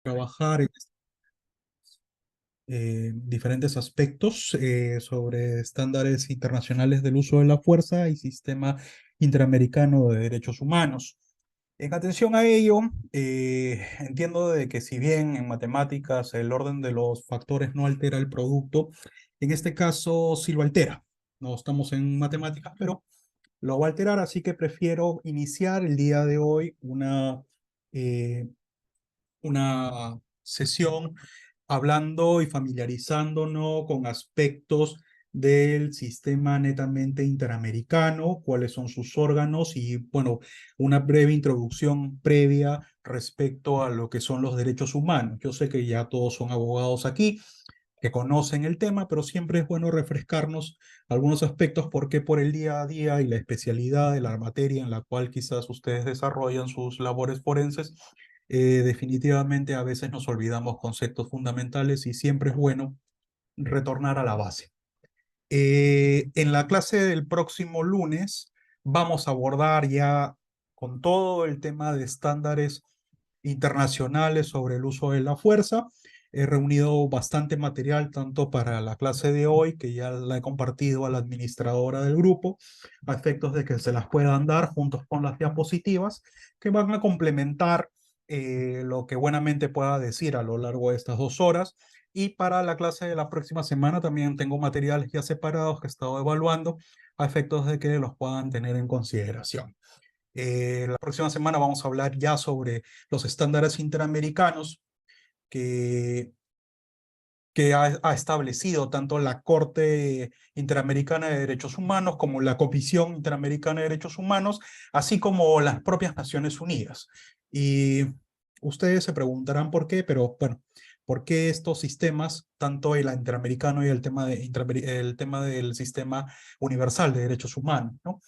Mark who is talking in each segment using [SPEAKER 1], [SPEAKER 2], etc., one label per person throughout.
[SPEAKER 1] trabajar en diferentes aspectos sobre estándares internacionales del uso de la fuerza y sistema interamericano de derechos humanos. En atención a ello, entiendo de que si bien en matemáticas el orden de los factores no altera el producto, en este caso sí lo altera. No estamos en matemáticas, pero lo va a alterar, así que prefiero iniciar el día de hoy eh, una sesión hablando y familiarizándonos con aspectos del sistema netamente interamericano, cuáles son sus órganos y, bueno, una breve introducción previa respecto a lo que son los derechos humanos. Yo sé que ya todos son abogados aquí, que conocen el tema, pero siempre es bueno refrescarnos algunos aspectos porque por el día a día y la especialidad de la materia en la cual quizás ustedes desarrollan sus labores forenses, definitivamente a veces nos olvidamos conceptos fundamentales y siempre es bueno retornar a la base. En la clase del próximo lunes vamos a abordar ya con todo el tema de estándares internacionales sobre el uso de la fuerza. He reunido bastante material tanto para la clase de hoy, que ya la he compartido a la administradora del grupo, a efectos de que se las puedan dar juntos con las diapositivas, que van a complementar lo que buenamente pueda decir a lo largo de estas 2 horas. Y para la clase de la próxima semana también tengo materiales ya separados que he estado evaluando a efectos de que los puedan tener en consideración. La próxima semana vamos a hablar ya sobre los estándares interamericanos que, que ha establecido tanto la Corte Interamericana de Derechos Humanos como la Comisión Interamericana de Derechos Humanos, así como las propias Naciones Unidas. Y ustedes se preguntarán por qué, pero bueno, ¿por qué estos sistemas, tanto el interamericano y el tema del sistema universal de derechos humanos, ¿no?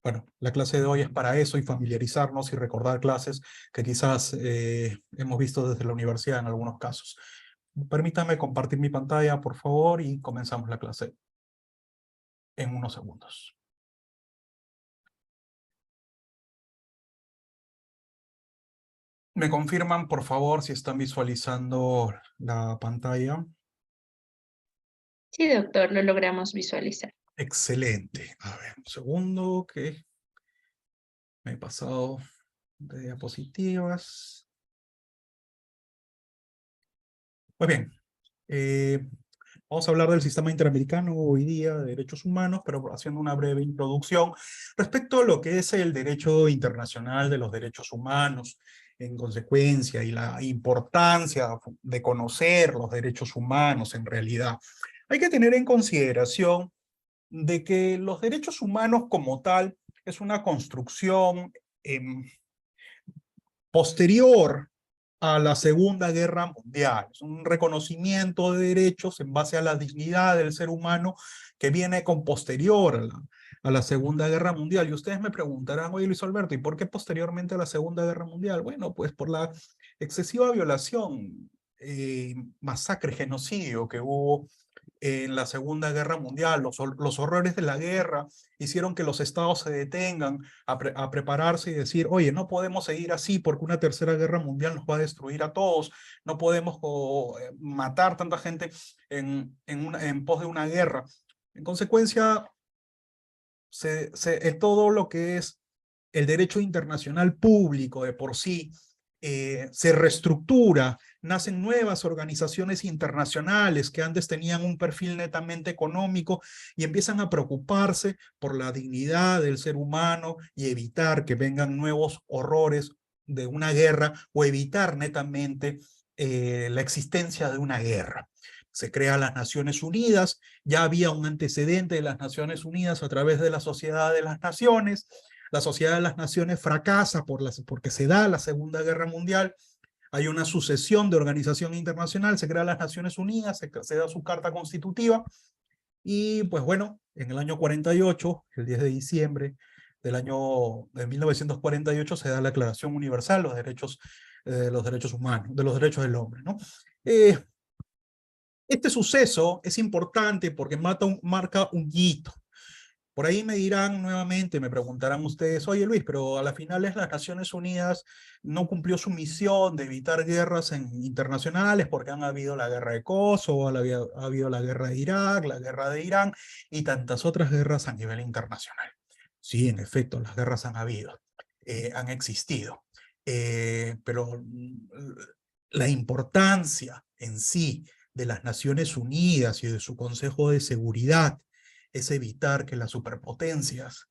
[SPEAKER 1] Bueno, la clase de hoy es para eso y familiarizarnos y recordar clases que quizás hemos visto desde la universidad en algunos casos. Permítame compartir mi pantalla, por favor, y comenzamos la clase en unos segundos. ¿Me confirman, por favor, si están visualizando la pantalla?
[SPEAKER 2] Sí, doctor, lo logramos visualizar.
[SPEAKER 1] Excelente. A ver, un segundo que me he pasado de diapositivas. Muy bien. Eh, Vamos a hablar del sistema interamericano hoy día de derechos humanos, pero haciendo una breve introducción respecto a lo que es el derecho internacional de los derechos humanos, en consecuencia, y la importancia de conocer los derechos humanos en realidad. Hay que tener en consideración de que los derechos humanos como tal es una construcción posterior a la Segunda Guerra Mundial. Es un reconocimiento de derechos en base a la dignidad del ser humano que viene con posterior a la Segunda Guerra Mundial. Y ustedes me preguntarán, oye Luis Alberto, ¿y por qué posteriormente a la Segunda Guerra Mundial? Bueno, pues por la excesiva violación, masacre, genocidio que hubo en la Segunda Guerra Mundial. Los horrores de la guerra hicieron que los estados se detengan a prepararse y decir, oye, no podemos seguir así porque una tercera guerra mundial nos va a destruir a todos, no podemos matar tanta gente en pos de una guerra. En consecuencia, todo lo que es el derecho internacional público de por sí se reestructura, nacen nuevas organizaciones internacionales que antes tenían un perfil netamente económico y empiezan a preocuparse por la dignidad del ser humano y evitar que vengan nuevos horrores de una guerra o evitar netamente la existencia de una guerra. Se crean las Naciones Unidas, ya había un antecedente de las Naciones Unidas a través de la Sociedad de las Naciones. La Sociedad de las Naciones fracasa porque se da la Segunda Guerra Mundial. Hay una sucesión de organización internacional, se crean las Naciones Unidas, se da su carta constitutiva y pues bueno, en el año 48, el 10 de diciembre del año de 1948 se da la Declaración Universal de los derechos humanos, de los derechos del hombre, ¿no? Este suceso es importante porque marca un hito, Por ahí me dirán nuevamente, me preguntarán ustedes, oye Luis, pero a las finales las Naciones Unidas no cumplió su misión de evitar guerras internacionales porque han habido la guerra de Kosovo, ha habido la guerra de Irak, la guerra de Irán y tantas otras guerras a nivel internacional. Sí, en efecto, las guerras han habido, han existido, pero la importancia en sí de las Naciones Unidas y de su Consejo de Seguridad es evitar que las superpotencias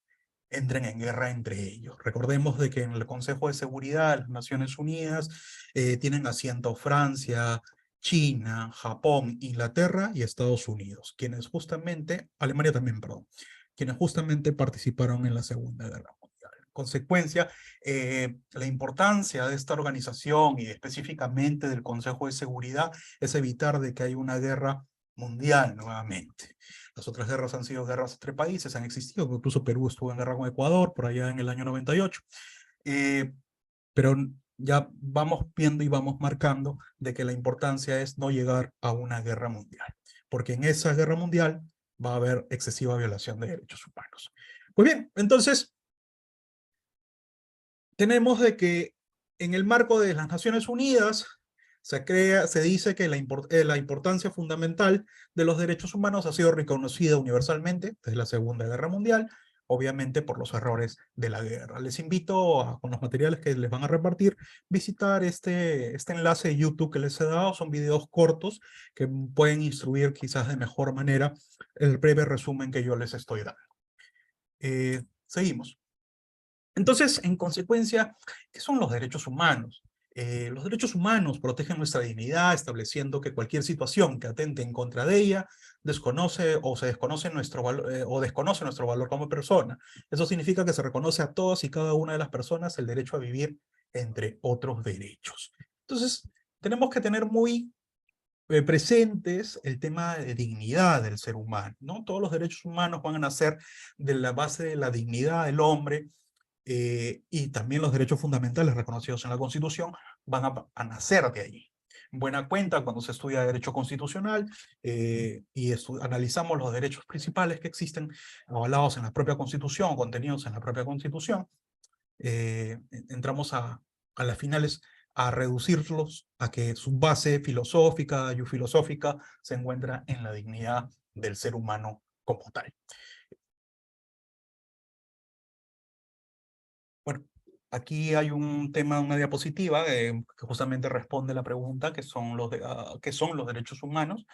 [SPEAKER 1] entren en guerra entre ellos. Recordemos de que en el Consejo de Seguridad de las Naciones Unidas tienen asiento Francia, China, Japón, Inglaterra y Estados Unidos, quienes justamente, Alemania también, perdón, quienes justamente participaron en la Segunda Guerra Mundial. En consecuencia, la importancia de esta organización y específicamente del Consejo de Seguridad es evitar de que haya una guerra mundial nuevamente. Las otras guerras han sido guerras entre países, han existido, incluso Perú estuvo en guerra con Ecuador por allá en el año 98. Pero ya vamos viendo y vamos marcando de que la importancia es no llegar a una guerra mundial, porque en esa guerra mundial va a haber excesiva violación de derechos humanos. Pues bien, entonces tenemos de que en el marco de las Naciones Unidas se dice que la importancia fundamental de los derechos humanos ha sido reconocida universalmente desde la Segunda Guerra Mundial, obviamente por los errores de la guerra. Les invito con los materiales que les van a repartir, visitar este enlace de YouTube que les he dado. Son videos cortos que pueden instruir quizás de mejor manera el breve resumen que yo les estoy dando. Seguimos. Entonces, en consecuencia, ¿qué son los derechos humanos? Los derechos humanos protegen nuestra dignidad, estableciendo que cualquier situación que atente en contra de ella desconoce o se desconoce nuestro valor o desconoce nuestro valor como persona. Eso significa que se reconoce a todas y cada una de las personas el derecho a vivir entre otros derechos. Entonces, tenemos que tener muy presentes el tema de dignidad del ser humano, ¿no? Todos los derechos humanos van a nacer de la base de la dignidad del hombre, y también los derechos fundamentales reconocidos en la Constitución van a nacer de allí. En buena cuenta, cuando se estudia derecho constitucional y analizamos los derechos principales que existen avalados en la propia Constitución, contenidos en la propia Constitución, entramos a las finales a reducirlos a que su base filosófica y filosófica se encuentra en la dignidad del ser humano como tal. Bueno, aquí hay un tema, una diapositiva que justamente responde la pregunta que son ¿qué son los derechos humanos?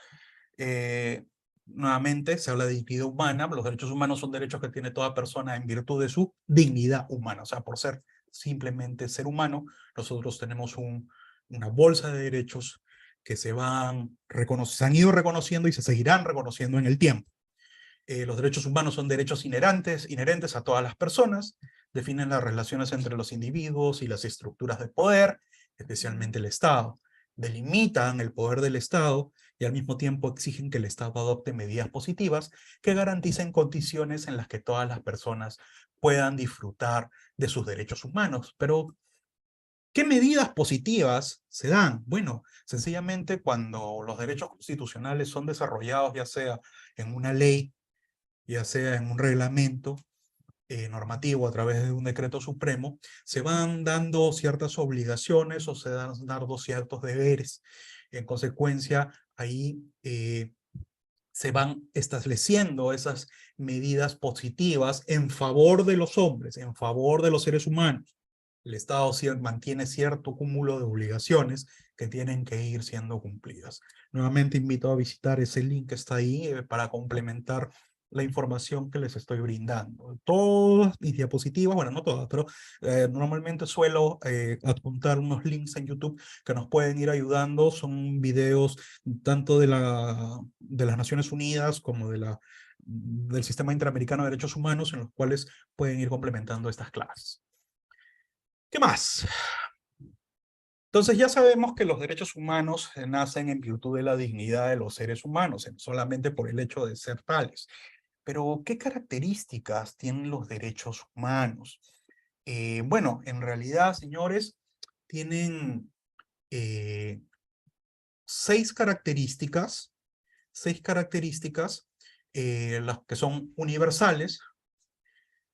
[SPEAKER 1] Eh, Nuevamente se habla de dignidad humana. Los derechos humanos son derechos que tiene toda persona en virtud de su dignidad humana. O sea, por ser simplemente ser humano, nosotros tenemos una bolsa de derechos que se han ido reconociendo y se seguirán reconociendo en el tiempo. Los derechos humanos son derechos inherentes a todas las personas, definen las relaciones entre los individuos y las estructuras de poder, especialmente el Estado, delimitan el poder del Estado y al mismo tiempo exigen que el Estado adopte medidas positivas que garanticen condiciones en las que todas las personas puedan disfrutar de sus derechos humanos. Pero, ¿qué medidas positivas se dan? Bueno, sencillamente cuando los derechos constitucionales son desarrollados, ya sea en una ley, ya sea en un reglamento normativo a través de un decreto supremo, se van dando ciertas obligaciones o se dan dando ciertos deberes. En consecuencia, ahí se van estableciendo esas medidas positivas en favor de los hombres, en favor de los seres humanos. El Estado mantiene cierto cúmulo de obligaciones que tienen que ir siendo cumplidas. Nuevamente invito a visitar ese link que está ahí para complementar la información que les estoy brindando. Todas mis diapositivas, bueno, no todas, pero normalmente suelo adjuntar unos links en YouTube que nos pueden ir ayudando. Son videos tanto de las Naciones Unidas como del Sistema Interamericano de Derechos Humanos, en los cuales pueden ir complementando estas clases. ¿Qué más? Entonces ya sabemos que los derechos humanos nacen en virtud de la dignidad de los seres humanos, solamente por el hecho de ser tales. Pero, ¿qué características tienen los derechos humanos? Bueno, en realidad, señores, tienen eh, seis características, las que son universales,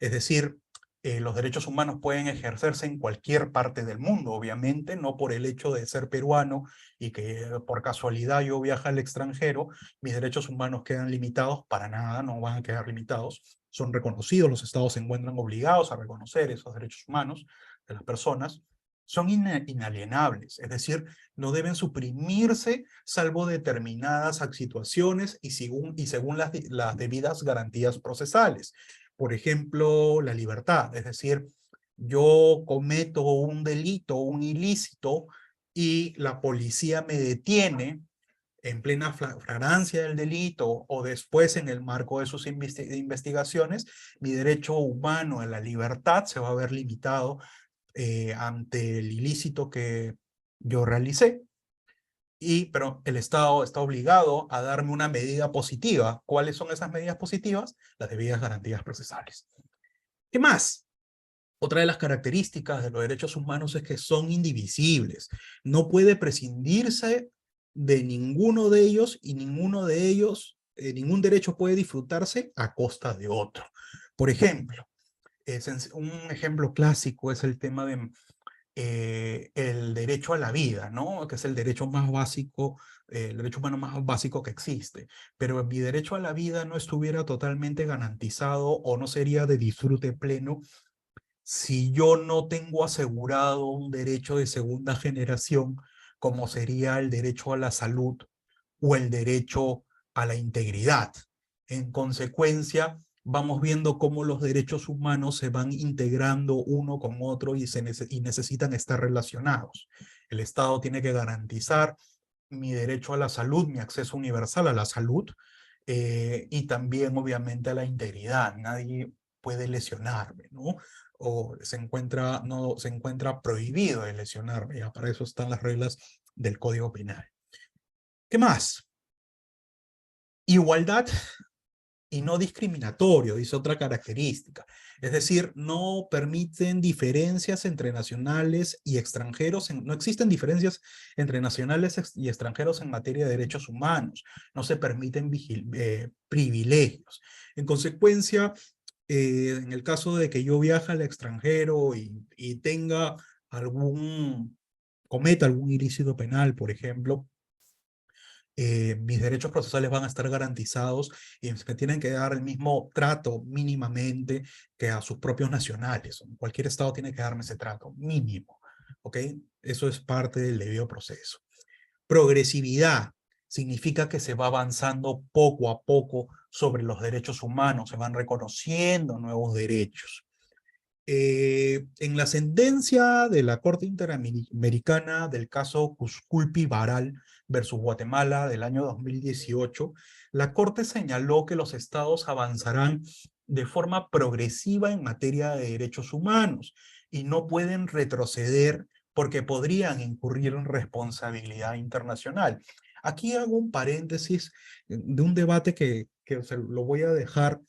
[SPEAKER 1] Es decir, los derechos humanos pueden ejercerse en cualquier parte del mundo, obviamente, no por el hecho de ser peruano y que por casualidad yo viaje al extranjero, mis derechos humanos quedan limitados, para nada, no van a quedar limitados, son reconocidos, los estados se encuentran obligados a reconocer esos derechos humanos de las personas, son inalienables, es decir, no deben suprimirse salvo determinadas situaciones y según las debidas garantías procesales. Por ejemplo, la libertad, es decir, yo cometo un delito, un ilícito, y la policía me detiene en plena flagrancia del delito o después en el marco de sus investigaciones, mi derecho humano a la libertad se va a ver limitado ante el ilícito que yo realicé. Pero el Estado está obligado a darme una medida positiva. ¿Cuáles son esas medidas positivas? Las debidas garantías procesales. ¿Qué más? Otra de las características de los derechos humanos es que son indivisibles. No puede prescindirse de ninguno de ellos y ninguno de ellos, ningún derecho puede disfrutarse a costa de otro. Por ejemplo, un ejemplo clásico es el tema de el derecho a la vida, ¿no? Que es el derecho más básico, el derecho humano más básico que existe. Pero mi derecho a la vida no estuviera totalmente garantizado o no sería de disfrute pleno si yo no tengo asegurado un derecho de segunda generación, como sería el derecho a la salud o el derecho a la integridad. En consecuencia, vamos viendo cómo los derechos humanos se van integrando uno con otro y necesitan estar relacionados. El Estado tiene que garantizar mi derecho a la salud, mi acceso universal a la salud, y también obviamente a la integridad. Nadie puede lesionarme, ¿no? O no, se encuentra prohibido de lesionarme. Ya para eso están las reglas del Código Penal. ¿Qué más? Igualdad y no discriminatorio, dice otra característica. Es decir, no permiten diferencias entre nacionales y extranjeros, no existen diferencias entre nacionales y extranjeros en materia de derechos humanos, no se permiten privilegios. En consecuencia, en el caso de que yo viaje al extranjero y tenga cometa algún ilícito penal, por ejemplo, mis derechos procesales van a estar garantizados y me tienen que dar el mismo trato mínimamente que a sus propios nacionales. Cualquier estado tiene que darme ese trato mínimo, ¿ok? Eso es parte del debido proceso. Progresividad significa que se va avanzando poco a poco sobre los derechos humanos, se van reconociendo nuevos derechos. En la sentencia de la Corte Interamericana del caso Cusculpi-Varal versus Guatemala del año 2018, la Corte señaló que los estados avanzarán de forma progresiva en materia de derechos humanos y no pueden retroceder porque podrían incurrir en responsabilidad internacional. Aquí hago un paréntesis de un debate que se lo voy a dejar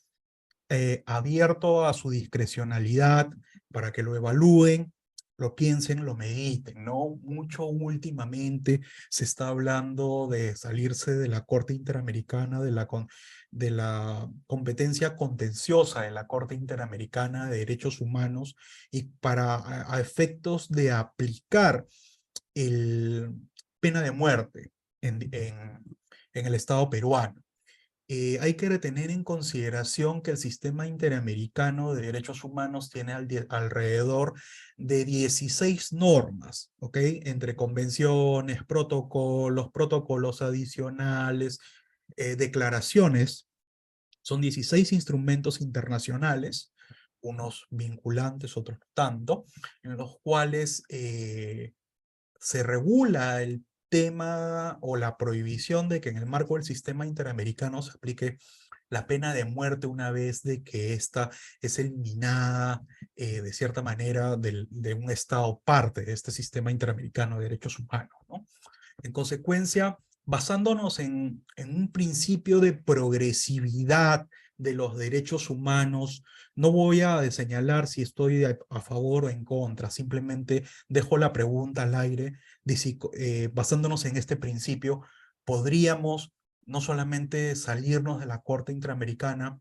[SPEAKER 1] abierto a su discrecionalidad para que lo evalúen, lo piensen, lo mediten, ¿no? Mucho últimamente se está hablando de salirse de la Corte Interamericana, de la competencia contenciosa de la Corte Interamericana de Derechos Humanos y a efectos de aplicar el pena de muerte en el Estado peruano. Hay que tener en consideración que el sistema interamericano de derechos humanos tiene alrededor de 16 normas, ¿ok? Entre convenciones, protocolos adicionales, declaraciones. Son 16 instrumentos internacionales, unos vinculantes, otros no tanto, en los cuales se regula el tema o la prohibición de que en el marco del sistema interamericano se aplique la pena de muerte una vez de que ésta es eliminada de cierta manera de un Estado parte de este sistema interamericano de derechos humanos, ¿no? En consecuencia, basándonos en un principio de progresividad de los derechos humanos, no voy a señalar si estoy a favor o en contra, simplemente dejo la pregunta al aire de si, basándonos en este principio, podríamos no solamente salirnos de la Corte Interamericana,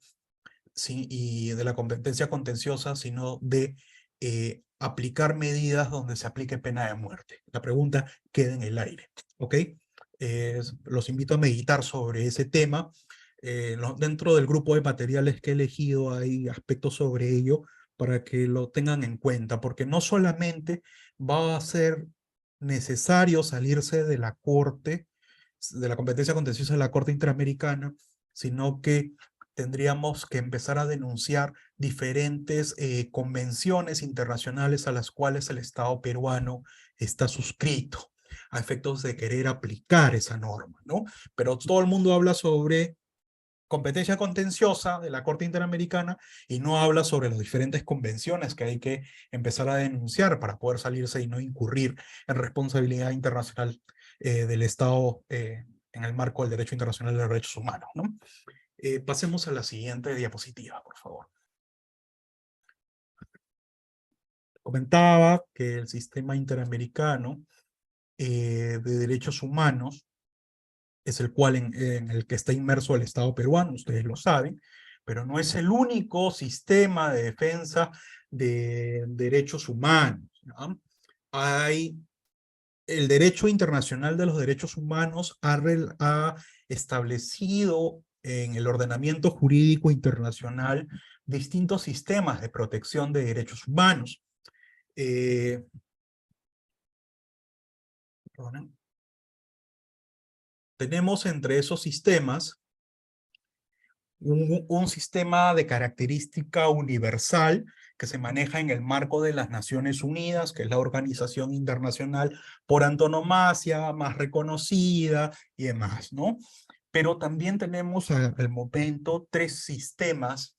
[SPEAKER 1] y de la competencia contenciosa, sino de aplicar medidas donde se aplique pena de muerte. La pregunta queda en el aire, ¿ok? Los invito a meditar sobre ese tema. Dentro del grupo de materiales que he elegido hay aspectos sobre ello para que lo tengan en cuenta, porque no solamente va a ser necesario salirse de la Corte, de la competencia contenciosa de la Corte Interamericana, sino que tendríamos que empezar a denunciar diferentes convenciones internacionales a las cuales el Estado peruano está suscrito a efectos de querer aplicar esa norma, ¿no? Pero todo el mundo habla sobre competencia contenciosa de la Corte Interamericana y no habla sobre las diferentes convenciones que hay que empezar a denunciar para poder salirse y no incurrir en responsabilidad internacional del Estado en el marco del derecho internacional de los derechos humanos, ¿no? Pasemos a la siguiente diapositiva, por favor. Comentaba que el sistema interamericano de derechos humanos es el cual en el que está inmerso el Estado peruano, ustedes lo saben, pero no es el único sistema de defensa de derechos humanos, ¿no? Hay el derecho internacional de los derechos humanos ha establecido en el ordenamiento jurídico internacional distintos sistemas de protección de derechos humanos. Perdonen. Tenemos entre esos sistemas un sistema de característica universal que se maneja en el marco de las Naciones Unidas, que es la organización internacional por antonomasia, más reconocida y demás, ¿no? Pero también tenemos al momento 3 sistemas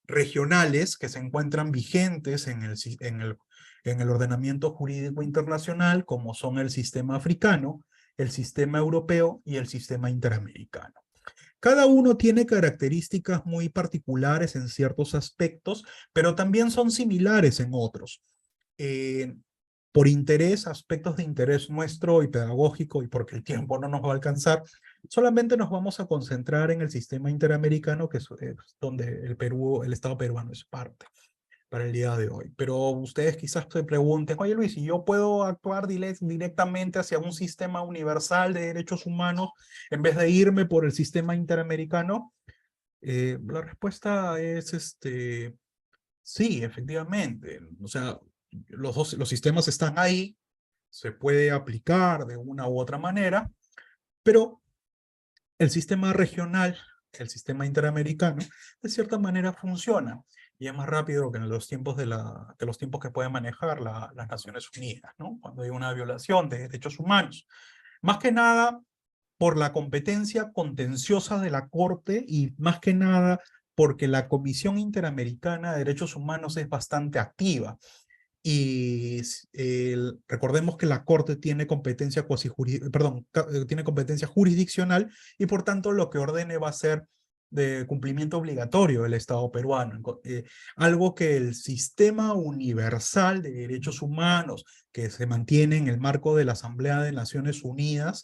[SPEAKER 1] regionales que se encuentran vigentes en el ordenamiento jurídico internacional, como son el sistema africano, el sistema europeo y el sistema interamericano. Cada uno tiene características muy particulares en ciertos aspectos, pero también son similares en otros. Eh, por interés, aspectos de interés nuestro y pedagógico, y porque el tiempo no nos va a alcanzar, solamente nos vamos a concentrar en el sistema interamericano, que es donde el Estado peruano es parte para el día de hoy. Pero ustedes quizás se pregunten, oye Luis, ¿y yo puedo actuar directamente hacia un sistema universal de derechos humanos en vez de irme por el sistema interamericano? La respuesta es sí, efectivamente. O sea, los sistemas están ahí, se puede aplicar de una u otra manera, pero el sistema regional, el sistema interamericano, de cierta manera funciona y es más rápido que en los tiempos, que los tiempos que pueden manejar las Naciones Unidas, ¿no? Cuando hay una violación de derechos humanos. Más que nada por la competencia contenciosa de la Corte y más que nada porque la Comisión Interamericana de Derechos Humanos es bastante activa. Y recordemos que la Corte tiene competencia tiene competencia jurisdiccional y por tanto lo que ordene va a ser de cumplimiento obligatorio del Estado peruano. Algo que el sistema universal de derechos humanos que se mantiene en el marco de la Asamblea de Naciones Unidas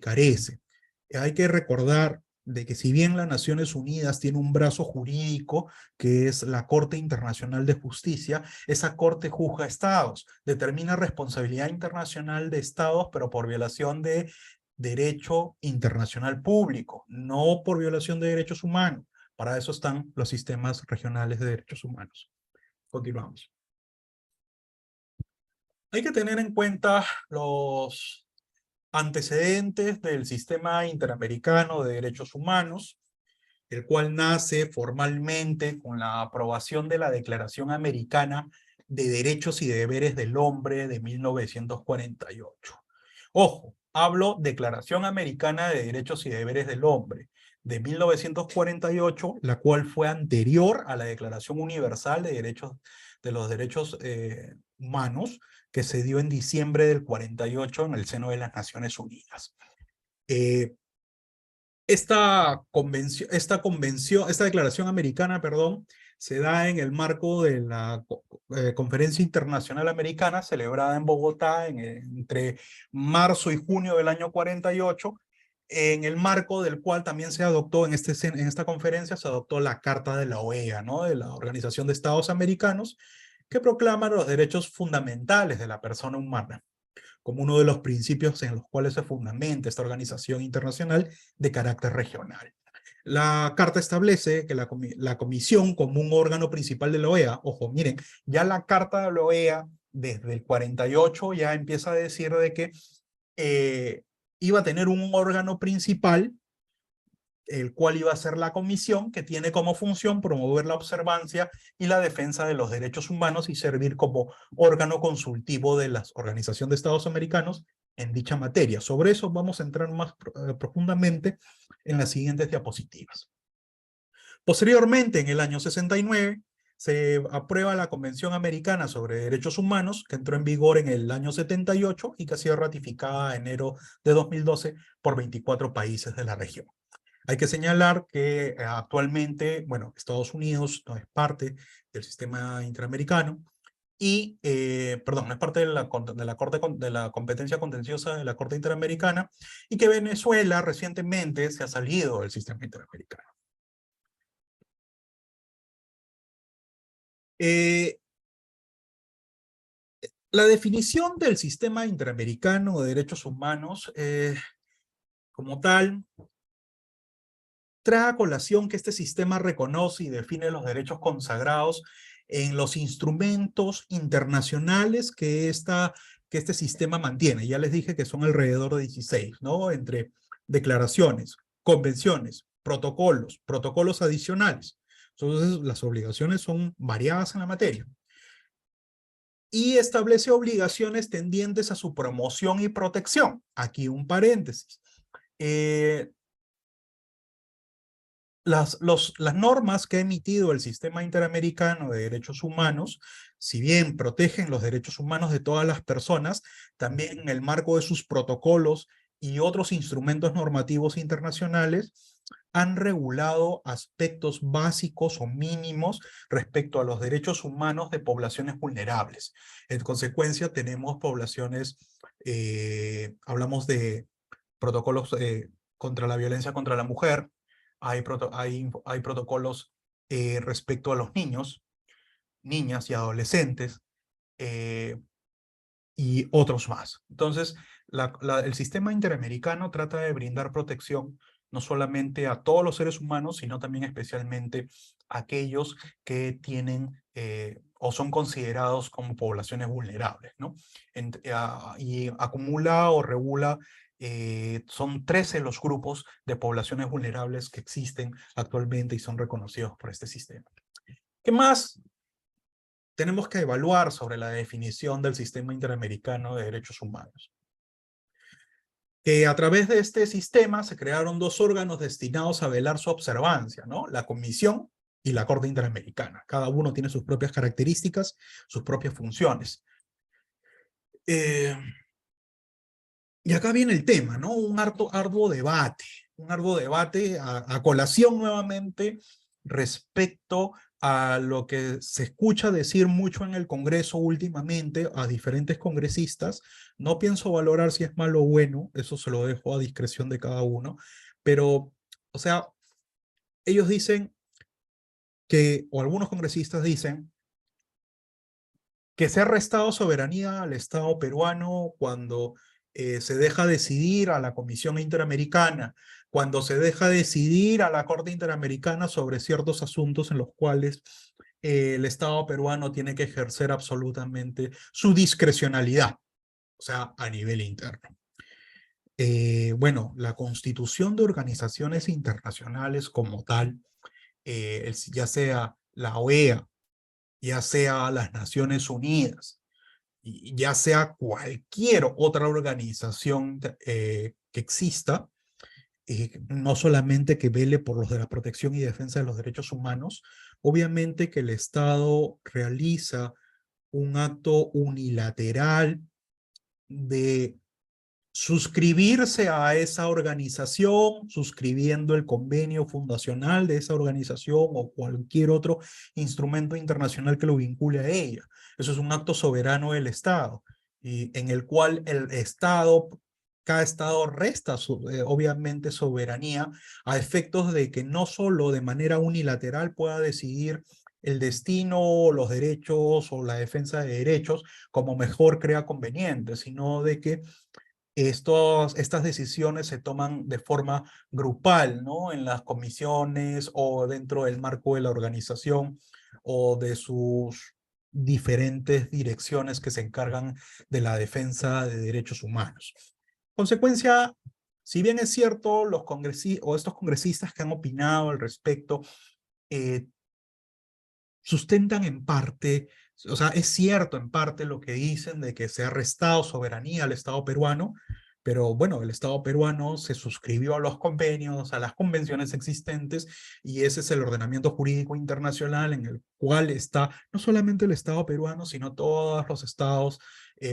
[SPEAKER 1] carece. Hay que recordar de que si bien las Naciones Unidas tiene un brazo jurídico que es la Corte Internacional de Justicia, esa corte juzga a estados, determina responsabilidad internacional de estados, pero por violación de derecho internacional público, no por violación de derechos humanos. Para eso están los sistemas regionales de derechos humanos. Continuamos. Hay que tener en cuenta los antecedentes del sistema interamericano de derechos humanos, el cual nace formalmente con la aprobación de la Declaración Americana de Derechos y Deberes del Hombre de 1948. Ojo, hablo Declaración Americana de Derechos y Deberes del Hombre de 1948, la cual fue anterior a la Declaración Universal de los Derechos Humanos, que se dio en diciembre del 48 en el seno de las Naciones Unidas. Esta declaración americana, perdón, se da en el marco de la Conferencia Internacional Americana celebrada en Bogotá entre marzo y junio del año 48, en el marco del cual también se adoptó en esta conferencia, se adoptó la Carta de la OEA, ¿no? De la Organización de Estados Americanos, que proclama los derechos fundamentales de la persona humana como uno de los principios en los cuales se fundamenta esta organización internacional de carácter regional. La carta establece que la comisión como un órgano principal de la OEA, ojo, miren, ya la carta de la OEA desde el 48 ya empieza a decir de que iba a tener un órgano principal, el cual iba a ser la comisión, que tiene como función promover la observancia y la defensa de los derechos humanos y servir como órgano consultivo de la Organización de Estados Americanos en dicha materia. Sobre eso vamos a entrar más profundamente en las siguientes diapositivas. Posteriormente, en el año 69, se aprueba la Convención Americana sobre Derechos Humanos, que entró en vigor en el año 78 y que ha sido ratificada en enero de 2012 por 24 países de la región. Hay que señalar que actualmente, bueno, Estados Unidos no es parte del sistema interamericano y, perdón, no es parte de la competencia contenciosa de la Corte Interamericana y que Venezuela recientemente se ha salido del sistema interamericano. La definición del sistema interamericano de derechos humanos como tal trae a colación que este sistema reconoce y define los derechos consagrados en los instrumentos internacionales que este sistema mantiene. Ya les dije que son alrededor de 16, ¿no? Entre declaraciones, convenciones, protocolos adicionales. Entonces, las obligaciones son variadas en la materia. Y establece obligaciones tendientes a su promoción y protección. Aquí un paréntesis. Las normas que ha emitido el Sistema Interamericano de Derechos Humanos, si bien protegen los derechos humanos de todas las personas, también en el marco de sus protocolos y otros instrumentos normativos internacionales, han regulado aspectos básicos o mínimos respecto a los derechos humanos de poblaciones vulnerables. En consecuencia, tenemos poblaciones, hablamos de protocolos contra la violencia contra la mujer, hay protocolos respecto a los niños, niñas y adolescentes, y otros más. Entonces, el sistema interamericano trata de brindar protección no solamente a todos los seres humanos, sino también especialmente a aquellos que tienen o son considerados como poblaciones vulnerables, ¿no? Y acumula o regula, son 13 los grupos de poblaciones vulnerables que existen actualmente y son reconocidos por este sistema. ¿Qué más tenemos que evaluar sobre la definición del sistema interamericano de derechos humanos? Que a través de este sistema se crearon dos órganos destinados a velar su observancia, ¿no? La Comisión y la Corte Interamericana. Cada uno tiene sus propias características, sus propias funciones. Y acá viene el tema, ¿no? Un arduo debate a colación nuevamente respecto a lo que se escucha decir mucho en el Congreso últimamente a diferentes congresistas. No pienso valorar si es malo o bueno, eso se lo dejo a discreción de cada uno, pero, o sea, ellos dicen que, o algunos congresistas dicen, que se ha restado soberanía al Estado peruano cuando se deja decidir a la Comisión Interamericana, cuando se deja decidir a la Corte Interamericana sobre ciertos asuntos en los cuales el Estado peruano tiene que ejercer absolutamente su discrecionalidad, o sea, a nivel interno. Bueno, la constitución de organizaciones internacionales como tal, ya sea la OEA, ya sea las Naciones Unidas, ya sea cualquier otra organización que exista, no solamente que vele por los de la protección y defensa de los derechos humanos, obviamente que el Estado realiza un acto unilateral de suscribirse a esa organización, suscribiendo el convenio fundacional de esa organización o cualquier otro instrumento internacional que lo vincule a ella. Eso es un acto soberano del Estado, y en el cual el Estado cada estado resta, obviamente, soberanía a efectos de que no solo de manera unilateral pueda decidir el destino, los derechos o la defensa de derechos como mejor crea conveniente, sino de que estas decisiones se toman de forma grupal, ¿no? En las comisiones o dentro del marco de la organización o de sus diferentes direcciones que se encargan de la defensa de derechos humanos. Consecuencia, si bien es cierto, los congresistas o estos congresistas que han opinado al respecto eh, sustentan en parte, o sea, es cierto en parte lo que dicen de que se ha restado soberanía al Estado peruano, pero bueno, el Estado peruano se suscribió a los convenios, a las convenciones existentes, y ese es el ordenamiento jurídico internacional en el cual está no solamente el Estado peruano, sino todos los estados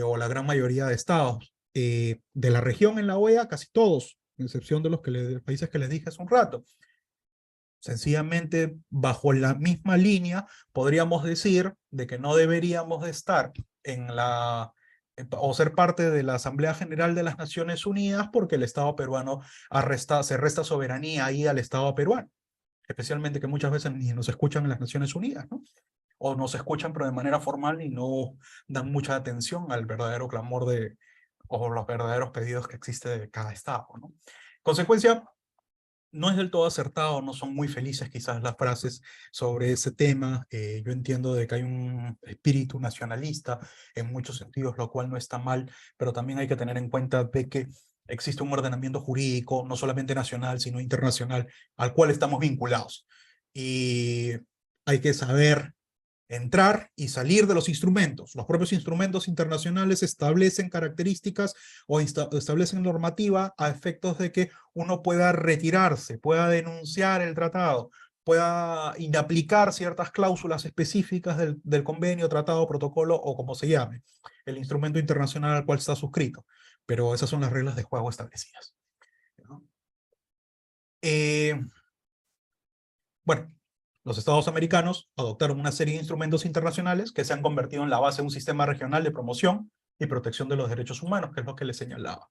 [SPEAKER 1] o la gran mayoría de estados de la región en la OEA, casi todos, a excepción de los países que les dije hace un rato. Sencillamente, bajo la misma línea, podríamos decir de que no deberíamos de estar en o ser parte de la Asamblea General de las Naciones Unidas porque el Estado peruano se resta soberanía ahí al Estado peruano. Especialmente que muchas veces ni nos escuchan en las Naciones Unidas, ¿no? O nos escuchan pero de manera formal y no dan mucha atención al verdadero clamor o los verdaderos pedidos que existe de cada Estado, ¿no? Consecuencia, no es del todo acertado, no son muy felices quizás las frases sobre ese tema. Yo entiendo de que hay un espíritu nacionalista en muchos sentidos, lo cual no está mal, pero también hay que tener en cuenta de que existe un ordenamiento jurídico, no solamente nacional, sino internacional, al cual estamos vinculados. Y hay que saber entrar y salir de los instrumentos. Los propios instrumentos internacionales establecen características o establecen normativa a efectos de que uno pueda retirarse, pueda denunciar el tratado, pueda inaplicar ciertas cláusulas específicas del convenio, tratado, protocolo o como se llame, el instrumento internacional al cual está suscrito. Pero esas son las reglas de juego establecidas, ¿no? Bueno, los Estados americanos adoptaron una serie de instrumentos internacionales que se han convertido en la base de un sistema regional de promoción y protección de los derechos humanos, que es lo que les señalaba.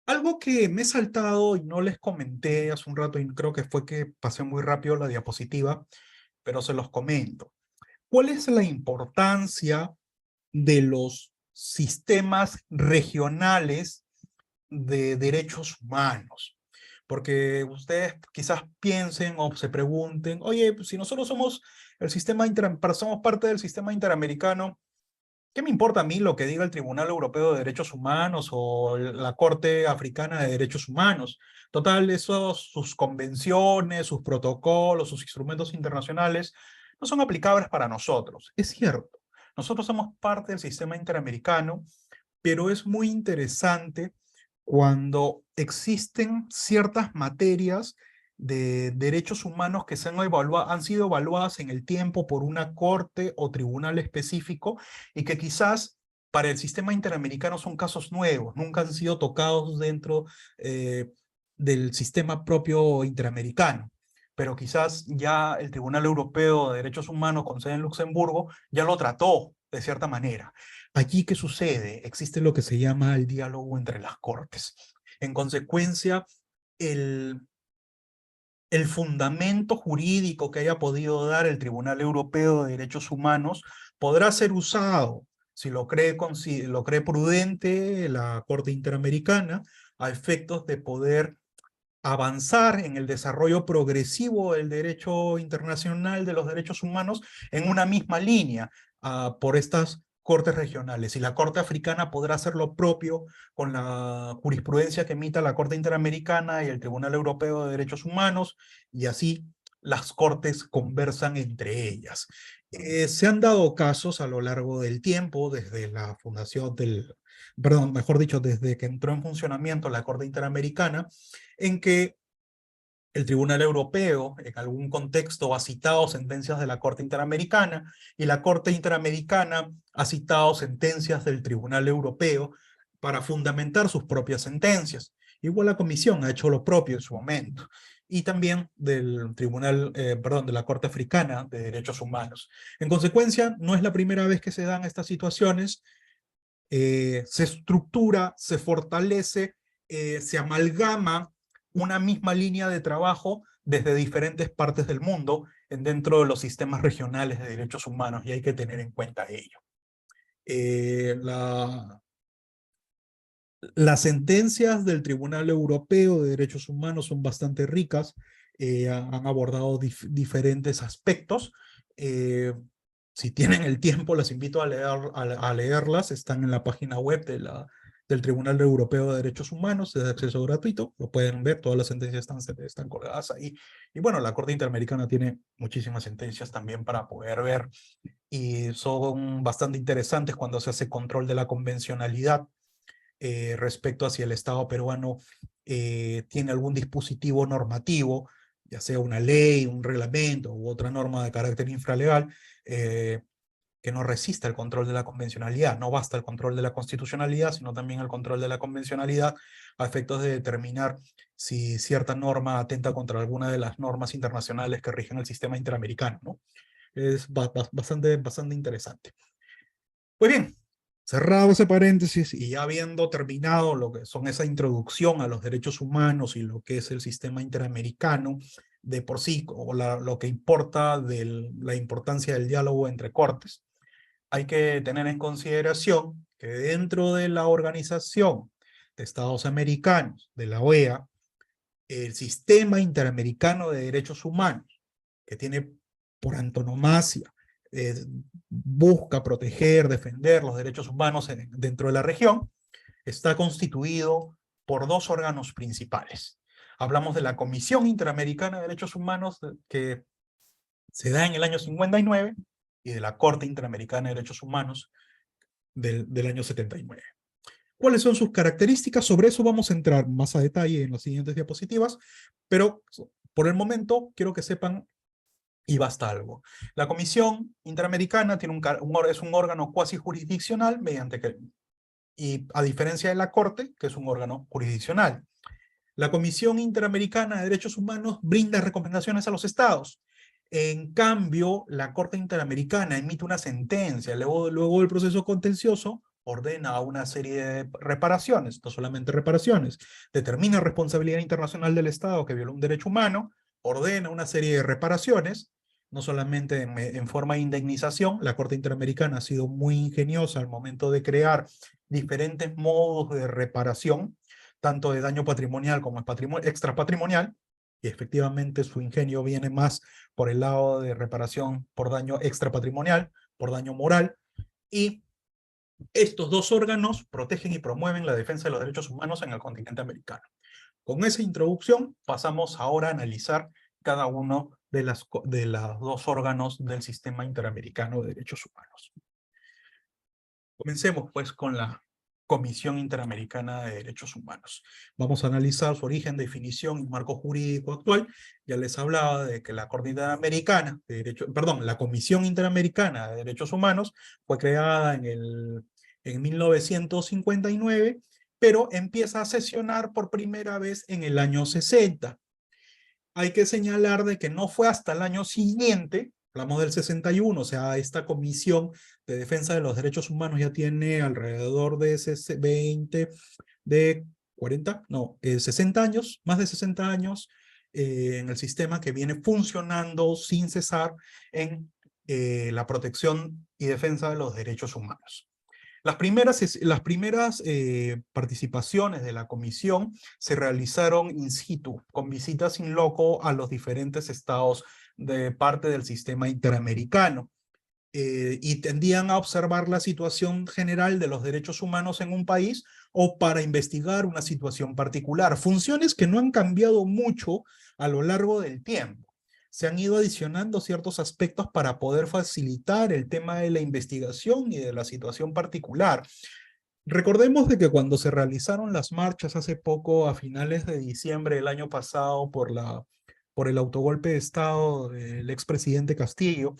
[SPEAKER 1] Algo que me he saltado y no les comenté hace un rato, y creo que fue que pasé muy rápido la diapositiva, pero se los comento. ¿Cuál es la importancia de los sistemas regionales de derechos humanos? Porque ustedes quizás piensen o se pregunten, oye, pues si nosotros somos somos parte del sistema interamericano, ¿qué me importa a mí lo que diga el Tribunal Europeo de Derechos Humanos o la Corte Africana de Derechos Humanos? Total, sus convenciones, sus protocolos, sus instrumentos internacionales no son aplicables para nosotros. Es cierto, nosotros somos parte del sistema interamericano, pero es muy interesante cuando existen ciertas materias de derechos humanos que han sido evaluadas en el tiempo por una corte o tribunal específico y que quizás para el sistema interamericano son casos nuevos, nunca han sido tocados dentro eh, del sistema propio interamericano. Pero quizás ya el Tribunal Europeo de Derechos Humanos con sede en Luxemburgo ya lo trató de cierta manera. Allí, ¿qué sucede? Existe lo que se llama el diálogo entre las cortes. En consecuencia, el, el fundamento jurídico que haya podido dar el Tribunal Europeo de Derechos Humanos podrá ser usado, si lo cree prudente, la Corte Interamericana, a efectos de poder avanzar en el desarrollo progresivo del derecho internacional de los derechos humanos en una misma línea por estas cortes regionales. Y la Corte Africana podrá hacer lo propio con la jurisprudencia que emita la Corte Interamericana y el Tribunal Europeo de Derechos Humanos, y así las cortes conversan entre ellas. Se han dado casos a lo largo del tiempo, desde la fundación perdón, mejor dicho, desde que entró en funcionamiento la Corte Interamericana, en que el Tribunal Europeo en algún contexto ha citado sentencias de la Corte Interamericana y la Corte Interamericana ha citado sentencias del Tribunal Europeo para fundamentar sus propias sentencias. Igual la Comisión ha hecho lo propio en su momento. Y también del de la Corte Africana de Derechos Humanos. En consecuencia, no es la primera vez que se dan estas situaciones. se estructura, se fortalece, se amalgama una misma línea de trabajo desde diferentes partes del mundo dentro de los sistemas regionales de derechos humanos, y hay que tener en cuenta ello. Las sentencias del Tribunal Europeo de Derechos Humanos son bastante ricas, han abordado diferentes aspectos. Si tienen el tiempo, las invito a leerlas, están en la página web del Tribunal Europeo de Derechos Humanos, es de acceso gratuito, lo pueden ver, todas las sentencias están colgadas ahí. Y bueno, la Corte Interamericana tiene muchísimas sentencias también para poder ver, y son bastante interesantes cuando se hace control de la convencionalidad respecto a si el Estado peruano tiene algún dispositivo normativo, ya sea una ley, un reglamento u otra norma de carácter infralegal, que no resista el control de la convencionalidad. No basta el control de la constitucionalidad, sino también el control de la convencionalidad a efectos de determinar si cierta norma atenta contra alguna de las normas internacionales que rigen el sistema interamericano, ¿no? Es bastante interesante. Pues bien, cerrado ese paréntesis y ya habiendo terminado lo que son esa introducción a los derechos humanos y lo que es el sistema interamericano de por sí, o lo que importa de la importancia del diálogo entre cortes, hay que tener en consideración que dentro de la Organización de Estados Americanos, de la OEA, el sistema interamericano de derechos humanos, que tiene por antonomasia, busca proteger, defender los derechos humanos dentro de la región, está constituido por dos órganos principales. Hablamos de la Comisión Interamericana de Derechos Humanos, que se da en el año 59, y de la Corte Interamericana de Derechos Humanos del año 79. ¿Cuáles son sus características? Sobre eso vamos a entrar más a detalle en las siguientes diapositivas, pero por el momento quiero que sepan, y basta algo. La Comisión Interamericana tiene es un órgano cuasi jurisdiccional, y a diferencia de la Corte, que es un órgano jurisdiccional. La Comisión Interamericana de Derechos Humanos brinda recomendaciones a los estados. En cambio, la Corte Interamericana emite una sentencia, luego del proceso contencioso, ordena una serie de reparaciones, no solamente reparaciones, determina responsabilidad internacional del Estado que violó un derecho humano, ordena una serie de reparaciones, no solamente en forma de indemnización. La Corte Interamericana ha sido muy ingeniosa al momento de crear diferentes modos de reparación, tanto de daño patrimonial como extrapatrimonial, y efectivamente su ingenio viene más por el lado de reparación por daño extrapatrimonial, por daño moral, y estos dos órganos protegen y promueven la defensa de los derechos humanos en el continente americano. Con esa introducción pasamos ahora a analizar cada uno de los dos órganos del sistema interamericano de derechos humanos. Comencemos pues con la Comisión Interamericana de Derechos Humanos. Vamos a analizar su origen, definición y marco jurídico actual. Ya les hablaba de que la Corte Interamericana de Derechos, perdón, la Comisión Interamericana de Derechos Humanos fue creada en 1959, pero empieza a sesionar por primera vez en el año 60. Hay que señalar de que no fue hasta el año siguiente, hablamos del 61, o sea, esta Comisión de Defensa de los Derechos Humanos ya tiene alrededor de 60 años, más de 60 años en el sistema, que viene funcionando sin cesar en la protección y defensa de los derechos humanos. Las primeras participaciones de la comisión se realizaron in situ, con visitas in loco a los diferentes estados de parte del sistema interamericano, y tendían a observar la situación general de los derechos humanos en un país o para investigar una situación particular. Funciones que no han cambiado mucho a lo largo del tiempo. Se han ido adicionando ciertos aspectos para poder facilitar el tema de la investigación y de la situación particular. Recordemos de que cuando se realizaron las marchas hace poco, a finales de diciembre del año pasado, por el autogolpe de Estado del expresidente Castillo,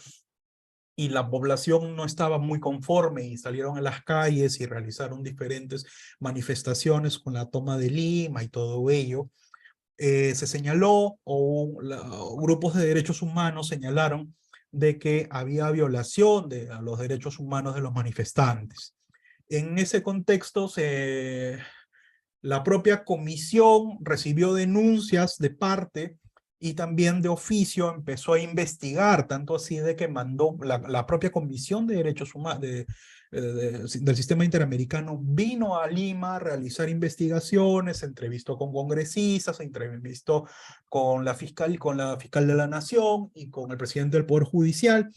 [SPEAKER 1] y la población no estaba muy conforme y salieron a las calles y realizaron diferentes manifestaciones con la toma de Lima y todo ello, se señaló, grupos de derechos humanos señalaron de que había violación de los derechos humanos de los manifestantes. En ese contexto, la propia comisión recibió denuncias de parte y también de oficio empezó a investigar, tanto así de que mandó la propia Comisión de Derechos Humanos del Sistema Interamericano vino a Lima a realizar investigaciones, se entrevistó con congresistas, se entrevistó con la fiscal de la Nación y con el presidente del Poder Judicial,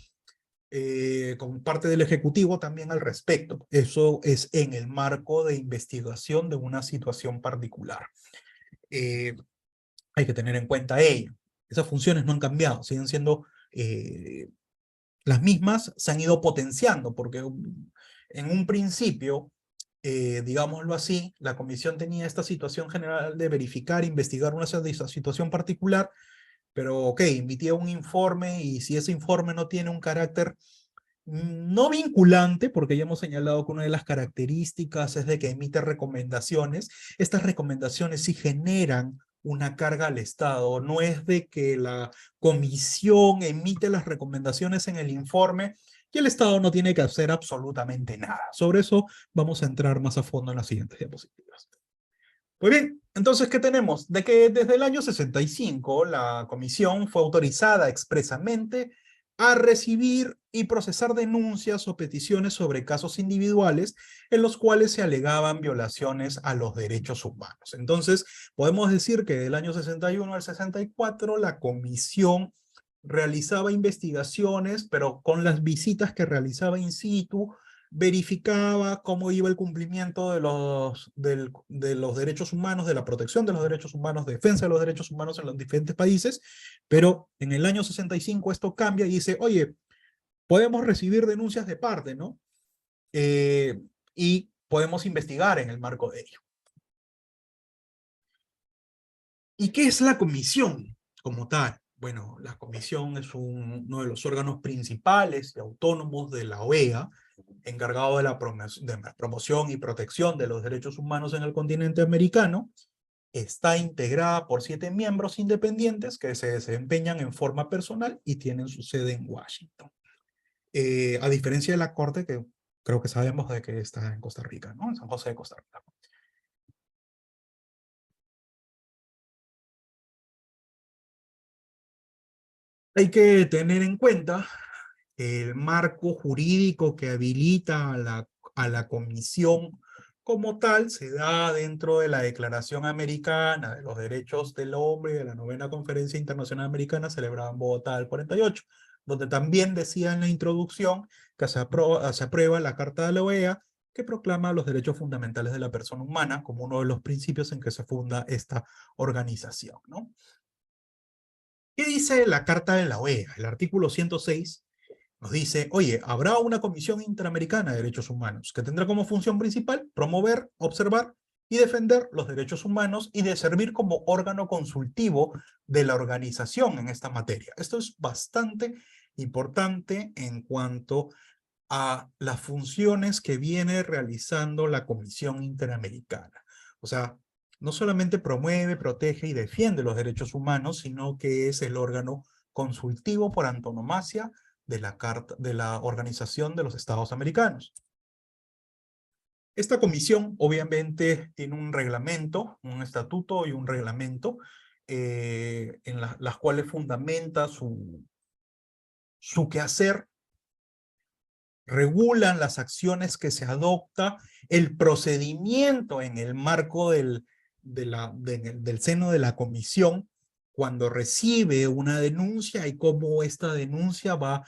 [SPEAKER 1] con parte del Ejecutivo también al respecto. Eso es en el marco de investigación de una situación particular. Hay que tener en cuenta ello. Esas funciones no han cambiado, siguen siendo las mismas, se han ido potenciando, porque en un principio, digámoslo así, la comisión tenía esta situación general de verificar, investigar una situación particular, pero ok, emitía un informe y si ese informe no tiene un carácter no vinculante, porque ya hemos señalado que una de las características es de que emite recomendaciones. Estas recomendaciones sí generan una carga al Estado. No es de que la comisión emite las recomendaciones en el informe y el Estado no tiene que hacer absolutamente nada. Sobre eso vamos a entrar más a fondo en las siguientes diapositivas. Muy bien, entonces, ¿qué tenemos? De que desde el año 65 la comisión fue autorizada expresamente a recibir y procesar denuncias o peticiones sobre casos individuales en los cuales se alegaban violaciones a los derechos humanos. Entonces, podemos decir que del año 61 al 64 la comisión realizaba investigaciones, pero con las visitas que realizaba in situ, verificaba cómo iba el cumplimiento de los derechos humanos, de la protección de los derechos humanos, defensa de los derechos humanos en los diferentes países, pero en el año 65 esto cambia y dice, oye, podemos recibir denuncias de parte, ¿no? Y podemos investigar en el marco de ello. ¿Y qué es la comisión como tal? Bueno, la comisión es uno de los órganos principales y autónomos de la OEA, encargado de la promoción y protección de los derechos humanos en el continente americano. Está integrada por 7 miembros independientes que se desempeñan en forma personal y tienen su sede en Washington. A diferencia de la Corte, que creo que sabemos de que está en Costa Rica, ¿no? En San José de Costa Rica. Hay que tener en cuenta el marco jurídico que habilita a la comisión como tal se da dentro de la Declaración Americana de los Derechos del Hombre y de la Novena Conferencia Internacional Americana celebrada en Bogotá del 48, donde también decía en la introducción que se aprueba la Carta de la OEA que proclama los derechos fundamentales de la persona humana como uno de los principios en que se funda esta organización, ¿no? ¿Qué dice la Carta de la OEA? El artículo 106 nos dice, oye, habrá una Comisión Interamericana de Derechos Humanos que tendrá como función principal promover, observar y defender los derechos humanos y de servir como órgano consultivo de la organización en esta materia. Esto es bastante importante en cuanto a las funciones que viene realizando la Comisión Interamericana. O sea, no solamente promueve, protege y defiende los derechos humanos, sino que es el órgano consultivo por antonomasia de la Organización de los Estados Americanos. Esta comisión obviamente tiene un reglamento, un estatuto y un reglamento en las cuales fundamenta su quehacer, regulan las acciones que se adopta, el procedimiento en el marco del seno de la comisión cuando recibe una denuncia y cómo esta denuncia va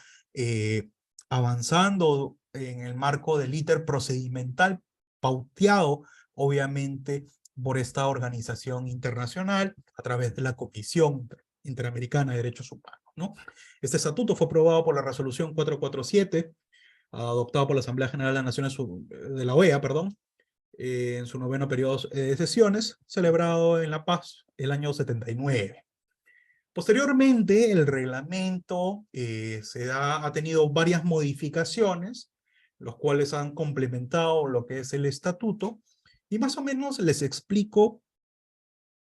[SPEAKER 1] avanzando en el marco del íter procedimental pauteado, obviamente, por esta organización internacional a través de la Comisión Interamericana de Derechos Humanos, ¿no? Este estatuto fue aprobado por la resolución 447, adoptado por la Asamblea General de las Naciones de la OEA, perdón, en su noveno periodo de sesiones, celebrado en La Paz el año 79. Posteriormente, el reglamento ha tenido varias modificaciones, los cuales han complementado lo que es el estatuto, y más o menos les explico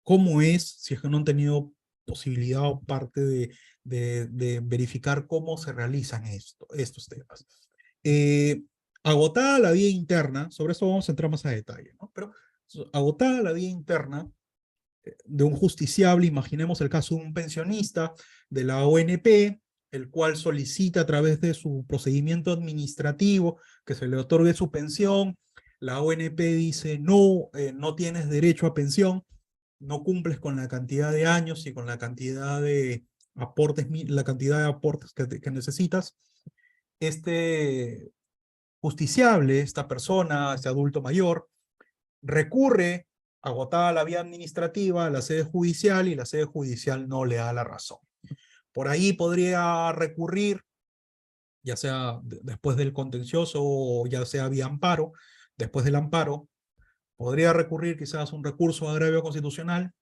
[SPEAKER 1] cómo es, si es que no han tenido posibilidad o parte de verificar cómo se realizan estos temas. agotada la vía interna, sobre eso vamos a entrar más a detalle, ¿no? Pero agotada la vía interna de un justiciable, imaginemos el caso de un pensionista de la ONP, el cual solicita a través de su procedimiento administrativo que se le otorgue su pensión. La ONP dice, no, no tienes derecho a pensión, no cumples con la cantidad de años y con la cantidad de aportes, que necesitas. Este justiciable, esta persona, este adulto mayor, recurre, agotada la vía administrativa, a la sede judicial y la sede judicial no le da la razón. Por ahí podría recurrir, ya sea después del contencioso o ya sea vía amparo. Después del amparo, podría recurrir quizás un recurso de agravio constitucional,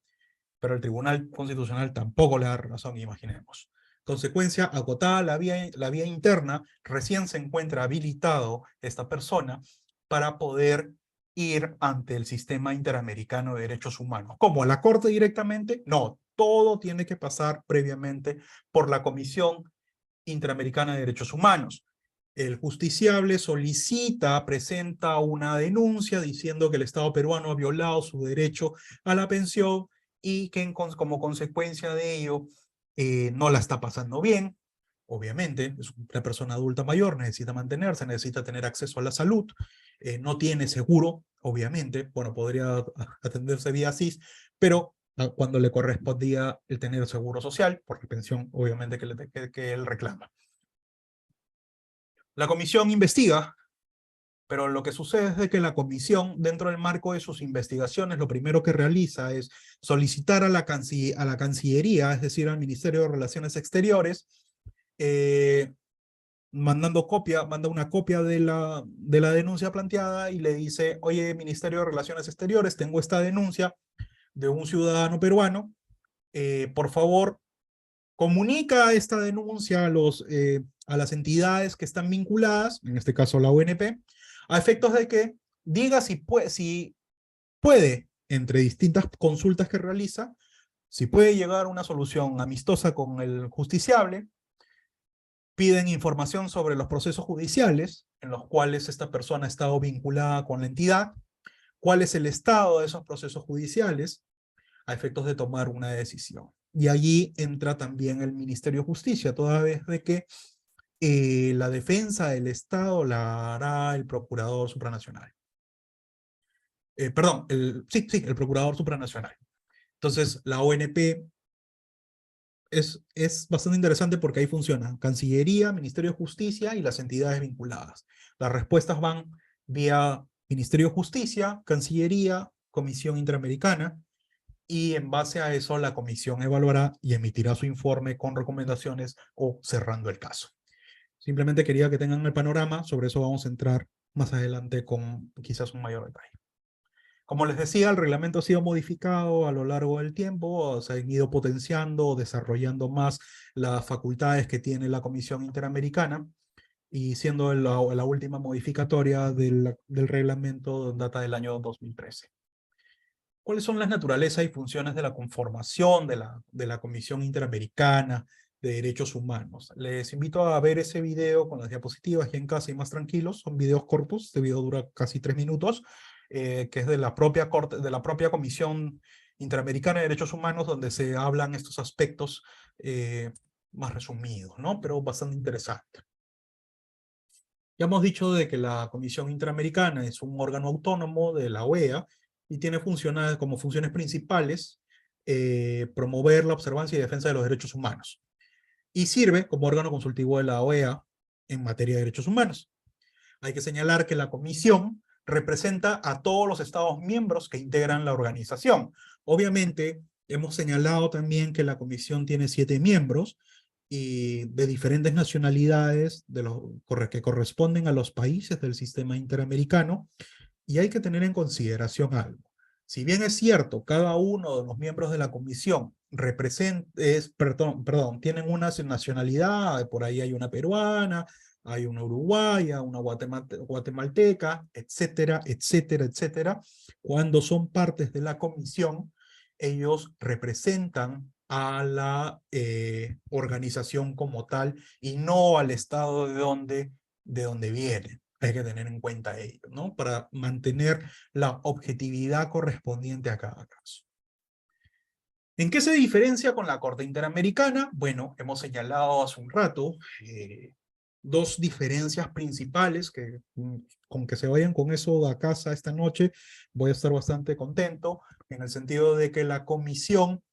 [SPEAKER 1] pero el Tribunal Constitucional tampoco le da razón, imaginemos. Consecuencia, agotada la vía interna, recién se encuentra habilitado esta persona para poder ir ante el Sistema Interamericano de Derechos Humanos. ¿Cómo? ¿A la Corte directamente? No, todo tiene que pasar previamente por la Comisión Interamericana de Derechos Humanos. El justiciable solicita, presenta una denuncia diciendo que el Estado peruano ha violado su derecho a la pensión y que como consecuencia de ello no la está pasando bien. Obviamente, es una persona adulta mayor, necesita mantenerse, necesita tener acceso a la salud, no tiene seguro, obviamente, bueno, podría atenderse vía SIS, pero cuando le correspondía el tener seguro social, porque pensión, obviamente, que él reclama. La comisión investiga, pero lo que sucede es de que la comisión, dentro del marco de sus investigaciones, lo primero que realiza es solicitar a la Cancillería, es decir, al Ministerio de Relaciones Exteriores, manda una copia de la denuncia planteada y le dice, oye, Ministerio de Relaciones Exteriores, tengo esta denuncia de un ciudadano peruano, por favor, comunica esta denuncia a las entidades que están vinculadas, en este caso la ONP, a efectos de que diga si puede, entre distintas consultas que realiza, si puede llegar a una solución amistosa con el justiciable. Piden información sobre los procesos judiciales en los cuales esta persona ha estado vinculada con la entidad, cuál es el estado de esos procesos judiciales, a efectos de tomar una decisión. Y allí entra también el Ministerio de Justicia, toda vez de que la defensa del Estado la hará el Procurador Supranacional. Perdón, el Procurador Supranacional. Entonces, la ONP es bastante interesante porque ahí funcionan Cancillería, Ministerio de Justicia y las entidades vinculadas. Las respuestas van vía Ministerio de Justicia, Cancillería, Comisión Interamericana, y en base a eso la comisión evaluará y emitirá su informe con recomendaciones o cerrando el caso. Simplemente quería que tengan el panorama, sobre eso vamos a entrar más adelante con quizás un mayor detalle. Como les decía, el reglamento ha sido modificado a lo largo del tiempo, se han ido potenciando, desarrollando más las facultades que tiene la Comisión Interamericana, y siendo la última modificatoria del reglamento data del año 2013. ¿Cuáles son las naturalezas y funciones de la conformación de la Comisión Interamericana de Derechos Humanos? Les invito a ver ese video con las diapositivas ya en casa y más tranquilos. Son videos cortos, este video dura casi 3 minutos, que es de la propia Comisión Interamericana de Derechos Humanos, donde se hablan estos aspectos más resumidos, ¿no? Pero bastante interesante. Ya hemos dicho de que la Comisión Interamericana es un órgano autónomo de la OEA y tiene como funciones principales promover la observancia y defensa de los derechos humanos. Y sirve como órgano consultivo de la OEA en materia de derechos humanos. Hay que señalar que la Comisión representa a todos los Estados miembros que integran la organización. Obviamente, hemos señalado también que la Comisión tiene 7 miembros, y de diferentes nacionalidades que corresponden a los países del sistema interamericano, y hay que tener en consideración algo. Si bien es cierto, cada uno de los miembros de la comisión tienen una nacionalidad, por ahí hay una peruana, hay una uruguaya, una guatemalteca, etcétera, etcétera, etcétera. Cuando son partes de la comisión, ellos representan a la organización como tal y no al estado de donde vienen. Hay que tener en cuenta ello, ¿no? Para mantener la objetividad correspondiente a cada caso. ¿En qué se diferencia con la Corte Interamericana? Bueno, hemos señalado hace un rato dos diferencias principales que con que se vayan con eso a casa esta noche voy a estar bastante contento, en el sentido de que la comisión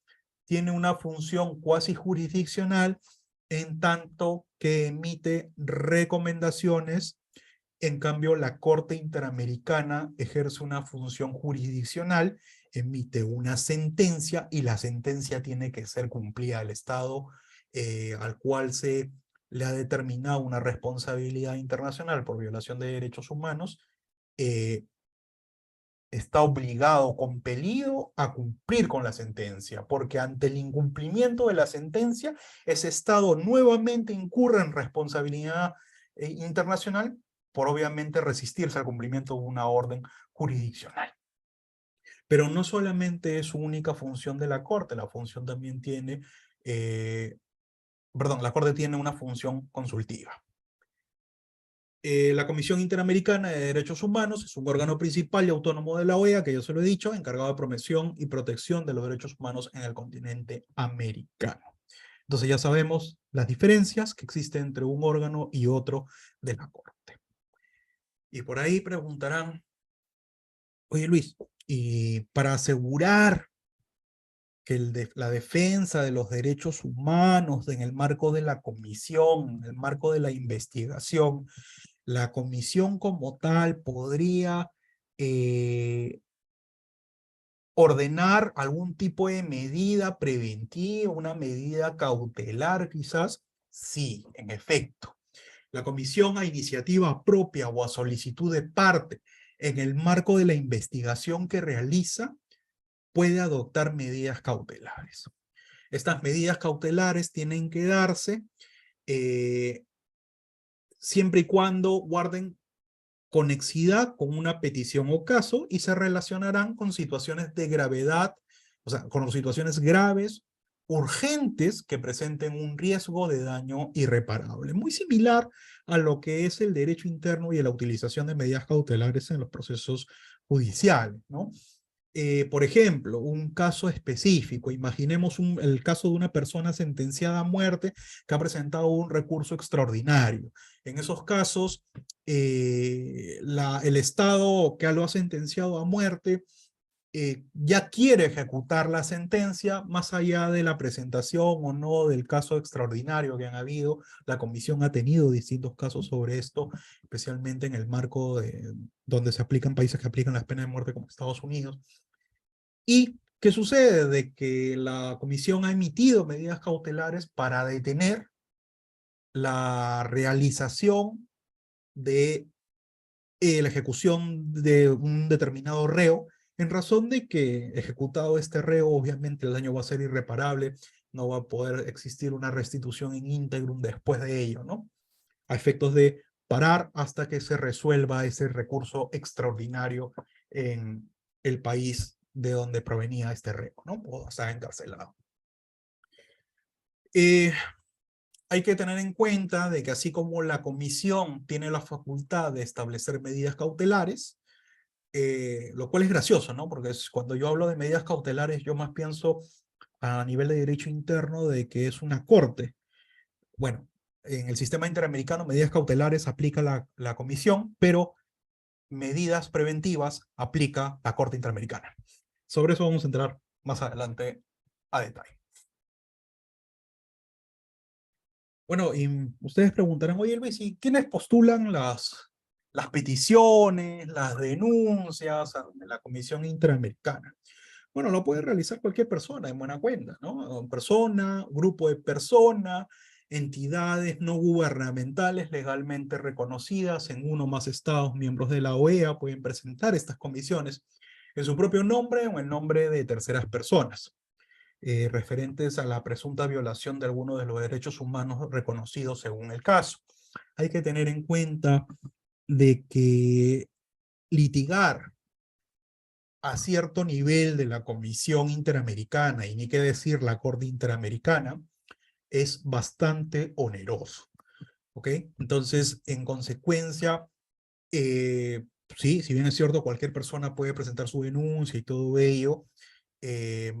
[SPEAKER 1] tiene una función cuasi jurisdiccional en tanto que emite recomendaciones. En cambio, la Corte Interamericana ejerce una función jurisdiccional, emite una sentencia y la sentencia tiene que ser cumplida al Estado al cual se le ha determinado una responsabilidad internacional por violación de derechos humanos. Está obligado, compelido a cumplir con la sentencia, porque ante el incumplimiento de la sentencia, ese Estado nuevamente incurre en responsabilidad internacional por obviamente resistirse al cumplimiento de una orden jurisdiccional. Pero no solamente es su única función de la Corte, la función también tiene, la Corte tiene una función consultiva. La Comisión Interamericana de Derechos Humanos es un órgano principal y autónomo de la OEA, que yo se lo he dicho, encargado de promoción y protección de los derechos humanos en el continente americano. Entonces ya sabemos las diferencias que existen entre un órgano y otro de la Corte. Y por ahí preguntarán, oye Luis, y para asegurar que la defensa de los derechos humanos en el marco de la comisión, en el marco de la investigación, la comisión como tal podría ordenar algún tipo de medida preventiva, una medida cautelar quizás? Sí, en efecto. La comisión a iniciativa propia o a solicitud de parte en el marco de la investigación que realiza puede adoptar medidas cautelares. Estas medidas cautelares tienen que darse siempre y cuando guarden conexidad con una petición o caso y se relacionarán con situaciones de gravedad, o sea, con situaciones graves, urgentes, que presenten un riesgo de daño irreparable. Muy similar a lo que es el derecho interno y la utilización de medidas cautelares en los procesos judiciales, ¿no? Por ejemplo, un caso específico, imaginemos el caso de una persona sentenciada a muerte que ha presentado un recurso extraordinario. En esos casos, el Estado que lo ha sentenciado a muerte ya quiere ejecutar la sentencia más allá de la presentación o no del caso extraordinario que han habido. La comisión ha tenido distintos casos sobre esto, especialmente en el marco de donde se aplican países que aplican las penas de muerte como Estados Unidos. ¿Y qué sucede? De que la comisión ha emitido medidas cautelares para detener la realización de la ejecución de un determinado reo, en razón de que ejecutado este reo, obviamente el daño va a ser irreparable, no va a poder existir una restitución in integrum después de ello, ¿no? A efectos de parar hasta que se resuelva ese recurso extraordinario en el país de donde provenía este reo, ¿no? O sea, encarcelado. Hay que tener en cuenta de que así como la comisión tiene la facultad de establecer medidas cautelares, lo cual es gracioso, ¿no? Porque cuando yo hablo de medidas cautelares, yo más pienso a nivel de derecho interno de que es una corte. Bueno, en el sistema interamericano, medidas cautelares aplica la comisión, pero medidas preventivas aplica la Corte Interamericana. Sobre eso vamos a entrar más adelante a detalle. Bueno, y ustedes preguntarán, oye Luis, ¿y quiénes postulan las peticiones, las denuncias a la Comisión Interamericana? Bueno, lo puede realizar cualquier persona en buena cuenta, ¿no? Persona, grupo de personas, entidades no gubernamentales legalmente reconocidas en uno o más estados miembros de la OEA pueden presentar estas comisiones en su propio nombre o en nombre de terceras personas, referentes a la presunta violación de alguno de los derechos humanos reconocidos según el caso. Hay que tener en cuenta de que litigar a cierto nivel de la Comisión Interamericana, y ni qué decir la Corte Interamericana, es bastante oneroso. ¿Ok? Entonces, en consecuencia, Sí, si bien es cierto, cualquier persona puede presentar su denuncia y todo ello, eh,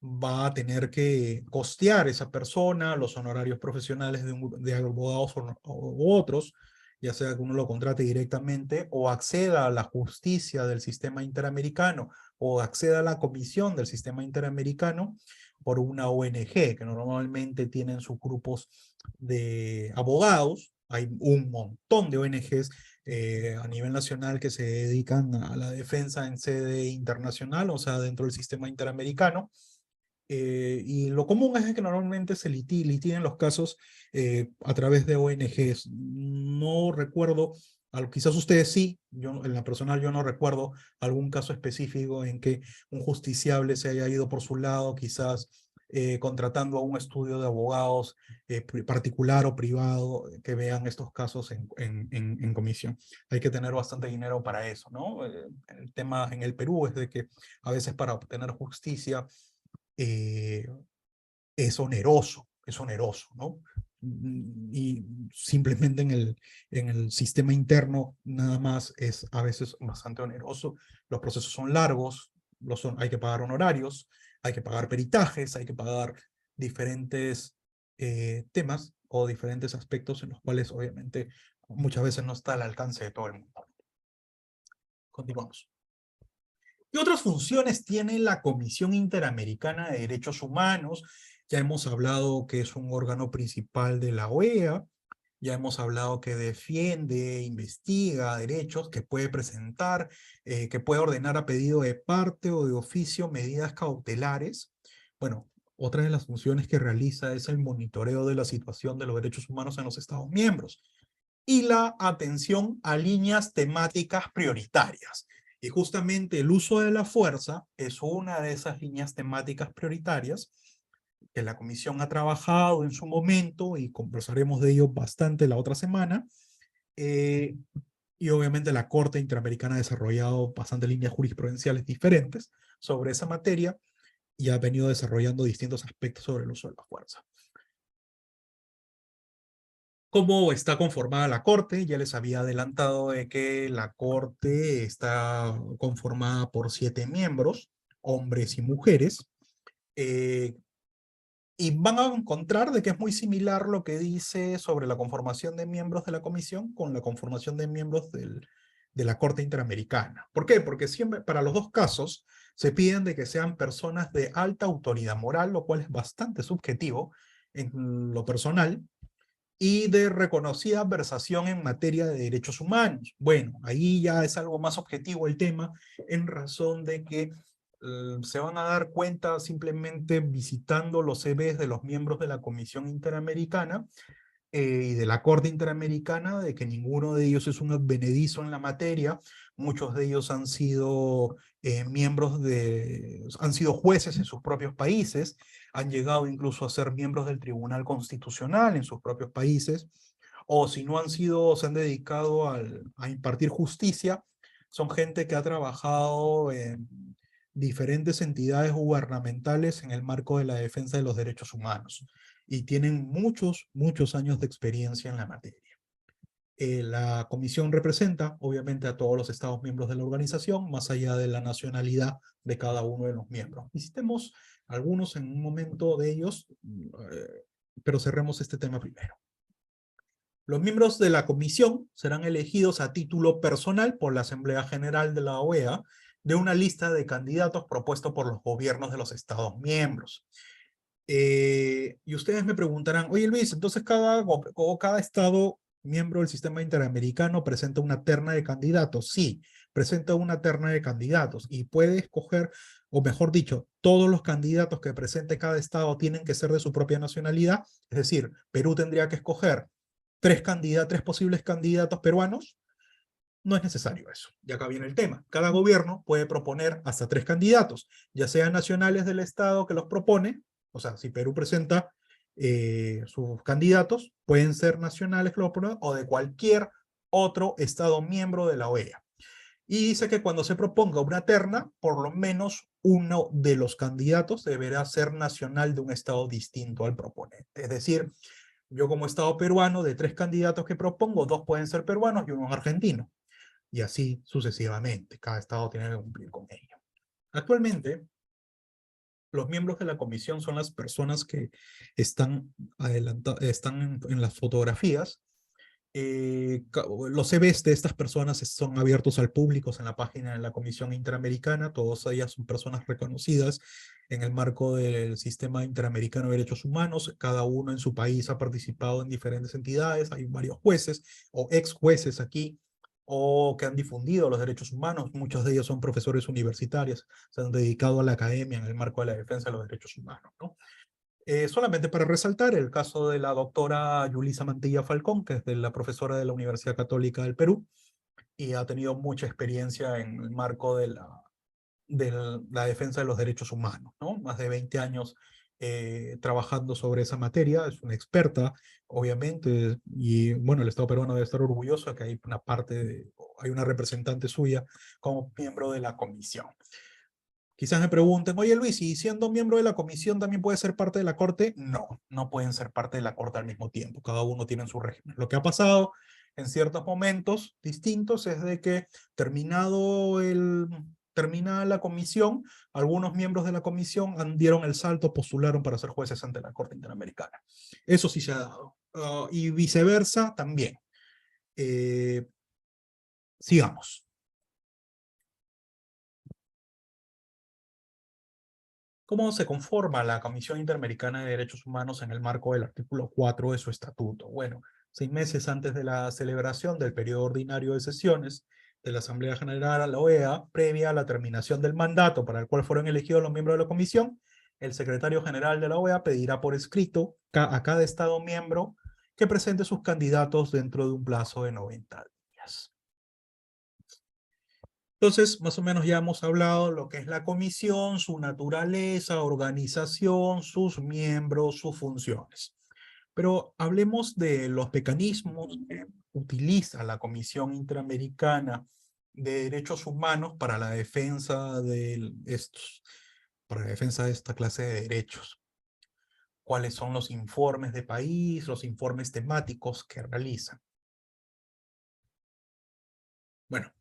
[SPEAKER 1] va a tener que costear esa persona los honorarios profesionales de abogados u otros, ya sea que uno lo contrate directamente o acceda a la justicia del sistema interamericano o acceda a la comisión del sistema interamericano por una ONG, que normalmente tienen sus grupos de abogados. Hay un montón de ONGs a nivel nacional que se dedican a la defensa en sede internacional, o sea, dentro del sistema interamericano. Y lo común es que normalmente se litiguen los casos a través de ONGs. No recuerdo, quizás ustedes sí, yo en la personal yo no recuerdo algún caso específico en que un justiciable se haya ido por su lado, quizás contratando a un estudio de abogados particular o privado que vean estos casos en comisión. Hay que tener bastante dinero para eso, ¿no? El tema en el Perú es de que a veces para obtener justicia eh, es oneroso, ¿no? Y simplemente en el sistema interno nada más es a veces bastante oneroso. Los procesos son largos, hay que pagar honorarios, hay que pagar peritajes, hay que pagar diferentes temas o diferentes aspectos en los cuales obviamente muchas veces no está al alcance de todo el mundo. Continuamos. ¿Qué otras funciones tiene la Comisión Interamericana de Derechos Humanos? Ya hemos hablado que es un órgano principal de la OEA, ya hemos hablado que defiende, investiga derechos, que puede presentar, que puede ordenar a pedido de parte o de oficio medidas cautelares. Bueno, otra de las funciones que realiza es el monitoreo de la situación de los derechos humanos en los Estados miembros y la atención a líneas temáticas prioritarias. Y justamente el uso de la fuerza es una de esas líneas temáticas prioritarias que la Comisión ha trabajado en su momento y conversaremos de ello bastante la otra semana. Eh, y obviamente la Corte Interamericana ha desarrollado bastantes líneas jurisprudenciales diferentes sobre esa materia y ha venido desarrollando distintos aspectos sobre el uso de la fuerza. ¿Cómo está conformada la Corte? Ya les había adelantado de que la Corte está conformada por 7 miembros, hombres y mujeres, eh, y van a encontrar de que es muy similar lo que dice sobre la conformación de miembros de la Comisión con la conformación de miembros de la Corte Interamericana. ¿Por qué? Porque siempre, para los dos casos, se piden de que sean personas de alta autoridad moral, lo cual es bastante subjetivo en lo personal, y de reconocida versación en materia de derechos humanos. Bueno, ahí ya es algo más objetivo el tema, en razón de que se van a dar cuenta simplemente visitando los CVs de los miembros de la Comisión Interamericana y de la Corte Interamericana, de que ninguno de ellos es un advenedizo en la materia. Muchos de ellos han sido han sido jueces en sus propios países, han llegado incluso a ser miembros del Tribunal Constitucional en sus propios países, o si no han sido, se han dedicado a impartir justicia, son gente que ha trabajado en diferentes entidades gubernamentales en el marco de la defensa de los derechos humanos y tienen muchos años de experiencia en la materia. La comisión representa, obviamente, a todos los Estados miembros de la organización, más allá de la nacionalidad de cada uno de los miembros. Visitemos algunos en un momento de ellos, pero cerremos este tema primero. Los miembros de la comisión serán elegidos a título personal por la Asamblea General de la OEA de una lista de candidatos propuestos por los gobiernos de los Estados miembros. Y ustedes me preguntarán, oye Luis, entonces cada estado miembro del sistema interamericano presenta una terna de candidatos. Sí, presenta una terna de candidatos y puede escoger, o mejor dicho, todos los candidatos que presente cada estado tienen que ser de su propia nacionalidad. Es decir, Perú tendría que escoger tres posibles candidatos peruanos. No es necesario eso. Y acá viene el tema. Cada gobierno puede proponer hasta 3 candidatos, ya sean nacionales del estado que los propone, o sea, si Perú presenta sus candidatos, pueden ser nacionales que los proponen o de cualquier otro estado miembro de la OEA. Y dice que cuando se proponga una terna, por lo menos uno de los candidatos deberá ser nacional de un estado distinto al proponente. Es decir, yo como estado peruano, de 3 candidatos que propongo, 2 pueden ser peruanos y uno es argentino. y así sucesivamente. Cada estado tiene que cumplir con ello. Actualmente, los miembros de la comisión son las personas que están, están en las fotografías. Los CVs de estas personas son abiertos al público en la página de la Comisión Interamericana. Todas ellas son personas reconocidas en el marco del Sistema Interamericano de Derechos Humanos. Cada uno en su país ha participado en diferentes entidades. Hay varios jueces o ex jueces aquí o que han difundido los derechos humanos. Muchos de ellos son profesores universitarios, se han dedicado a la academia en el marco de la defensa de los derechos humanos, ¿no? Solamente para resaltar el caso de la doctora Yulisa Mantilla Falcón, que es la profesora de la Universidad Católica del Perú, y ha tenido mucha experiencia en el marco de la defensa de los derechos humanos, ¿no? Más de 20 años trabajando sobre esa materia, es una experta, obviamente, y bueno, el Estado peruano debe estar orgulloso de que hay una hay una representante suya como miembro de la comisión. Quizás me pregunten, oye Luis, ¿y siendo miembro de la comisión también puede ser parte de la corte? No, no pueden ser parte de la corte al mismo tiempo. Cada uno tiene su régimen. Lo que ha pasado en ciertos momentos distintos es de que terminada la comisión, algunos miembros de la comisión dieron el salto, postularon para ser jueces ante la Corte Interamericana. Eso sí se ha dado. Y viceversa también. Sigamos. ¿Cómo se conforma la Comisión Interamericana de Derechos Humanos en el marco del artículo 4 de su estatuto? Bueno, 6 meses antes de la celebración del periodo ordinario de sesiones de la Asamblea General a la OEA, previa a la terminación del mandato para el cual fueron elegidos los miembros de la Comisión, el secretario general de la OEA pedirá por escrito a cada Estado miembro que presente sus candidatos dentro de un plazo de 90 días. Entonces, más o menos ya hemos hablado de lo que es la comisión, su naturaleza, organización, sus miembros, sus funciones. Pero hablemos de los mecanismos que utiliza la Comisión Interamericana de Derechos Humanos para la defensa para la defensa de esta clase de derechos. ¿Cuáles son los informes de país, los informes temáticos que realizan? Bueno,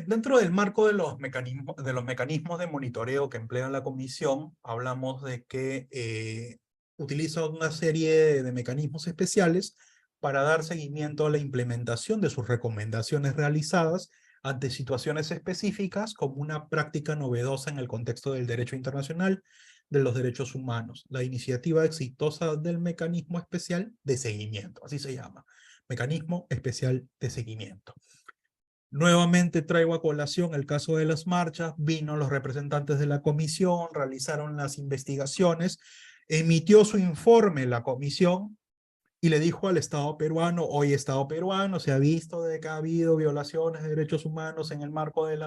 [SPEAKER 1] dentro del marco de los mecanismos de monitoreo que emplea la comisión, hablamos de que utiliza una serie de mecanismos especiales para dar seguimiento a la implementación de sus recomendaciones realizadas ante situaciones específicas como una práctica novedosa en el contexto del derecho internacional de los derechos humanos. La iniciativa exitosa del mecanismo especial de seguimiento, así se llama, mecanismo especial de seguimiento. Nuevamente traigo a colación el caso de las marchas, vino los representantes de la comisión, realizaron las investigaciones, emitió su informe la comisión y le dijo al Estado peruano, oye, Estado peruano, se ha visto de que ha habido violaciones de derechos humanos en el marco de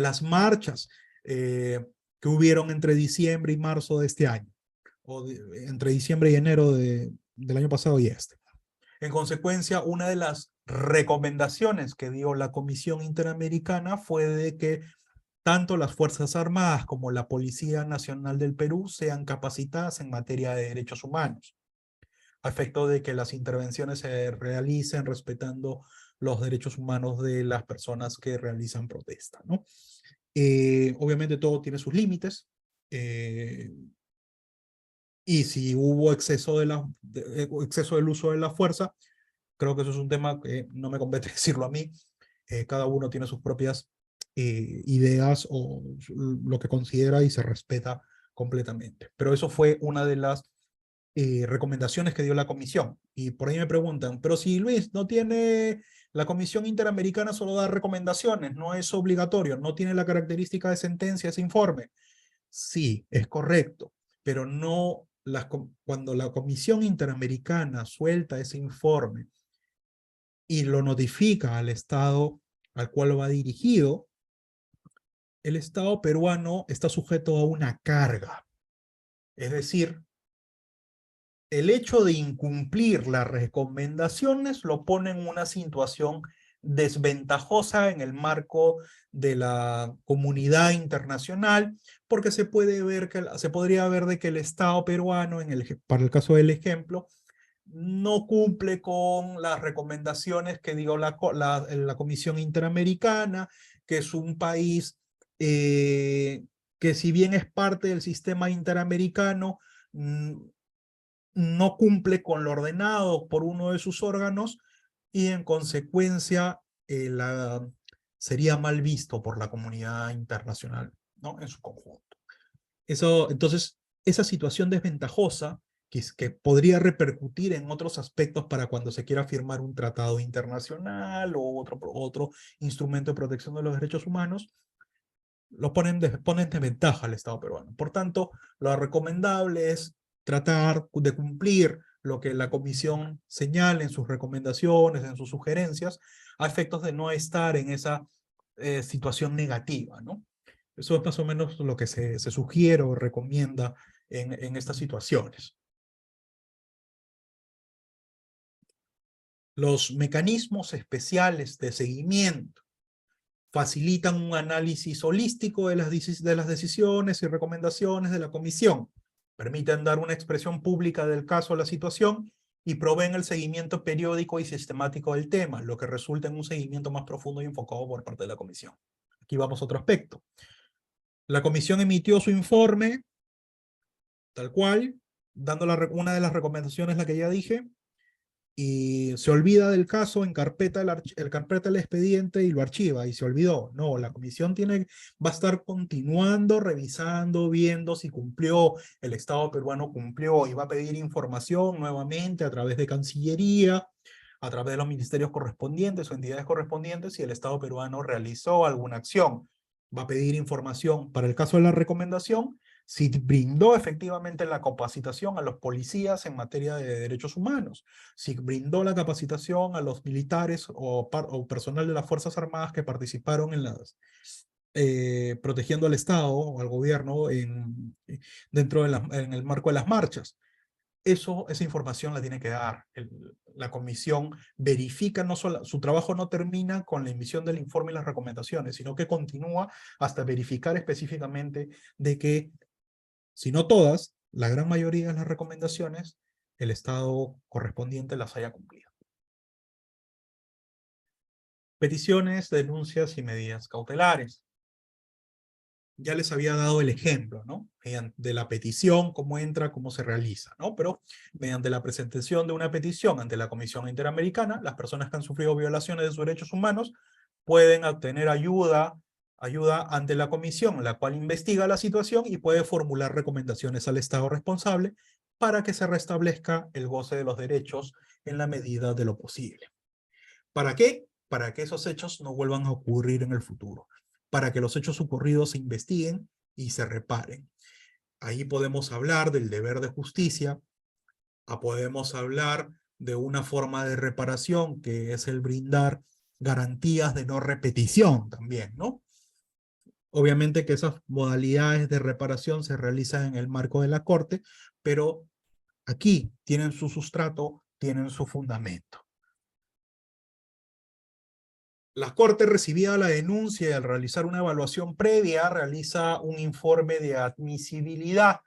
[SPEAKER 1] las marchas que hubieron entre diciembre y marzo de este año, entre diciembre y enero del año pasado y este. En consecuencia, una de las recomendaciones que dio la Comisión Interamericana fue de que tanto las Fuerzas Armadas como la Policía Nacional del Perú sean capacitadas en materia de derechos humanos, a efecto de que las intervenciones se realicen respetando los derechos humanos de las personas que realizan protesta, ¿no? Obviamente todo tiene sus límites, y si hubo exceso exceso del uso de la fuerza, creo que eso es un tema que no me compete decirlo a mí. Cada uno tiene sus propias ideas o lo que considera y se respeta completamente. Pero eso fue una de las recomendaciones que dio la comisión. Y por ahí me preguntan, pero si Luis, no tiene, la Comisión Interamericana solo da recomendaciones, no es obligatorio, no tiene la característica de sentencia ese informe. Sí, es correcto, pero no cuando la Comisión Interamericana suelta ese informe y lo notifica al Estado al cual va dirigido, el Estado peruano está sujeto a una carga. Es decir, el hecho de incumplir las recomendaciones lo pone en una situación desventajosa en el marco de la comunidad internacional, porque se podría ver de que el Estado peruano, para el caso del ejemplo, no cumple con las recomendaciones que dio la Comisión Interamericana, que es un país que si bien es parte del sistema interamericano, no cumple con lo ordenado por uno de sus órganos y en consecuencia sería mal visto por la comunidad internacional, ¿no? En su conjunto. Entonces, esa situación desventajosa que podría repercutir en otros aspectos para cuando se quiera firmar un tratado internacional o otro instrumento de protección de los derechos humanos, ponen en desventaja al Estado peruano. Por tanto, lo recomendable es tratar de cumplir lo que la Comisión señala en sus recomendaciones, en sus sugerencias, a efectos de no estar en esa situación negativa, ¿no? Eso es más o menos lo que se sugiere o recomienda en estas situaciones. Los mecanismos especiales de seguimiento facilitan un análisis holístico de las decisiones y recomendaciones de la Comisión, permiten dar una expresión pública del caso o la situación y proveen el seguimiento periódico y sistemático del tema, lo que resulta en un seguimiento más profundo y enfocado por parte de la Comisión. Aquí vamos a otro aspecto. La Comisión emitió su informe, tal cual, dando una de las recomendaciones, la que ya dije, y se olvida del caso, encarpeta el expediente y lo archiva, y se olvidó. No, la comisión va a estar continuando, revisando, viendo si cumplió, el Estado peruano cumplió, y va a pedir información nuevamente a través de Cancillería, a través de los ministerios correspondientes o entidades correspondientes, si el Estado peruano realizó alguna acción. Va a pedir información para el caso de la recomendación, si brindó efectivamente la capacitación a los policías en materia de derechos humanos, si brindó la capacitación a los militares o personal de las Fuerzas Armadas que participaron en protegiendo al Estado o al gobierno dentro en el marco de las marchas. Esa información la tiene que dar. La comisión verifica, su trabajo no termina con la emisión del informe y las recomendaciones, sino que continúa hasta verificar específicamente de que, si no todas, la gran mayoría de las recomendaciones, el Estado correspondiente las haya cumplido. Peticiones, denuncias y medidas cautelares. Ya les había dado el ejemplo, ¿no? De la petición, cómo entra, cómo se realiza, ¿no? Pero mediante la presentación de una petición ante la Comisión Interamericana, las personas que han sufrido violaciones de sus derechos humanos pueden obtener ayuda ante la comisión, la cual investiga la situación y puede formular recomendaciones al Estado responsable para que se restablezca el goce de los derechos en la medida de lo posible. ¿Para qué? Para que esos hechos no vuelvan a ocurrir en el futuro, para que los hechos ocurridos se investiguen y se reparen. Ahí podemos hablar del deber de justicia, podemos hablar de una forma de reparación que es el brindar garantías de no repetición también, ¿no? Obviamente que esas modalidades de reparación se realizan en el marco de la Corte, pero aquí tienen su sustrato, tienen su fundamento. La Corte, recibida la denuncia y al realizar una evaluación previa, realiza un informe de admisibilidad,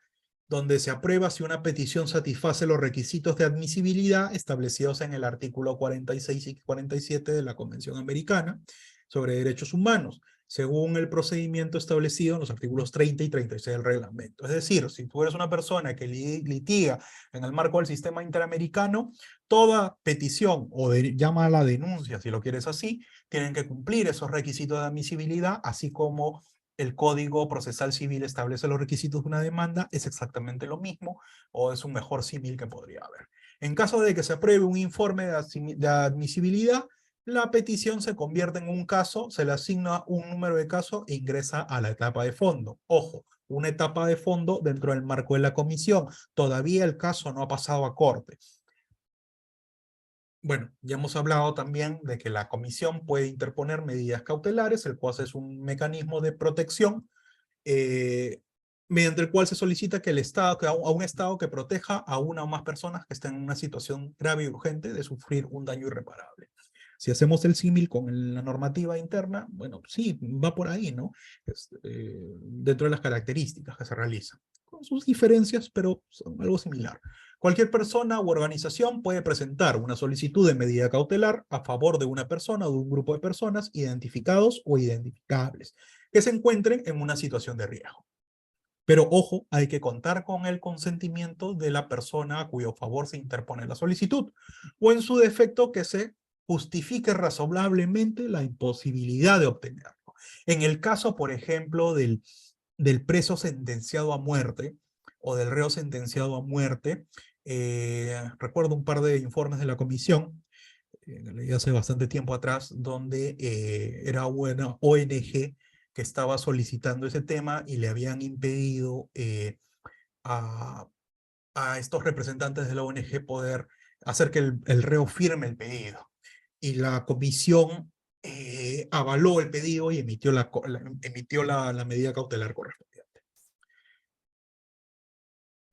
[SPEAKER 1] donde se aprueba si una petición satisface los requisitos de admisibilidad establecidos en el artículo 46 y 47 de la Convención Americana sobre Derechos Humanos, según el procedimiento establecido en los artículos 30 y 36 del reglamento. Es decir, si tú eres una persona que litiga en el marco del sistema interamericano, toda petición, o llámala denuncia si lo quieres así, tienen que cumplir esos requisitos de admisibilidad, así como el Código Procesal Civil establece los requisitos de una demanda, es exactamente lo mismo, o es un mejor símil que podría haber. En caso de que se apruebe un informe de admisibilidad, la petición se convierte en un caso, se le asigna un número de caso e ingresa a la etapa de fondo. Ojo, una etapa de fondo dentro del marco de la comisión. Todavía el caso no ha pasado a corte. Bueno, ya hemos hablado también de que la comisión puede interponer medidas cautelares, el cual es un mecanismo de protección mediante el cual se solicita que a un Estado que proteja a una o más personas que estén en una situación grave y urgente de sufrir un daño irreparable. Si hacemos el símil con la normativa interna, bueno, sí, va por ahí, ¿no? Dentro de las características que se realizan. Con sus diferencias, pero son algo similar. Cualquier persona u organización puede presentar una solicitud de medida cautelar a favor de una persona o de un grupo de personas identificados o identificables que se encuentren en una situación de riesgo. Pero ojo, hay que contar con el consentimiento de la persona a cuyo favor se interpone la solicitud, o en su defecto que se justifique razonablemente la imposibilidad de obtenerlo. En el caso, por ejemplo, del preso sentenciado a muerte o del reo sentenciado a muerte, recuerdo un par de informes de la comisión, leí hace bastante tiempo atrás, donde era una ONG que estaba solicitando ese tema y le habían impedido a, a estos representantes de la ONG poder hacer que el reo firme el pedido. Y la comisión avaló el pedido y emitió la medida cautelar correspondiente.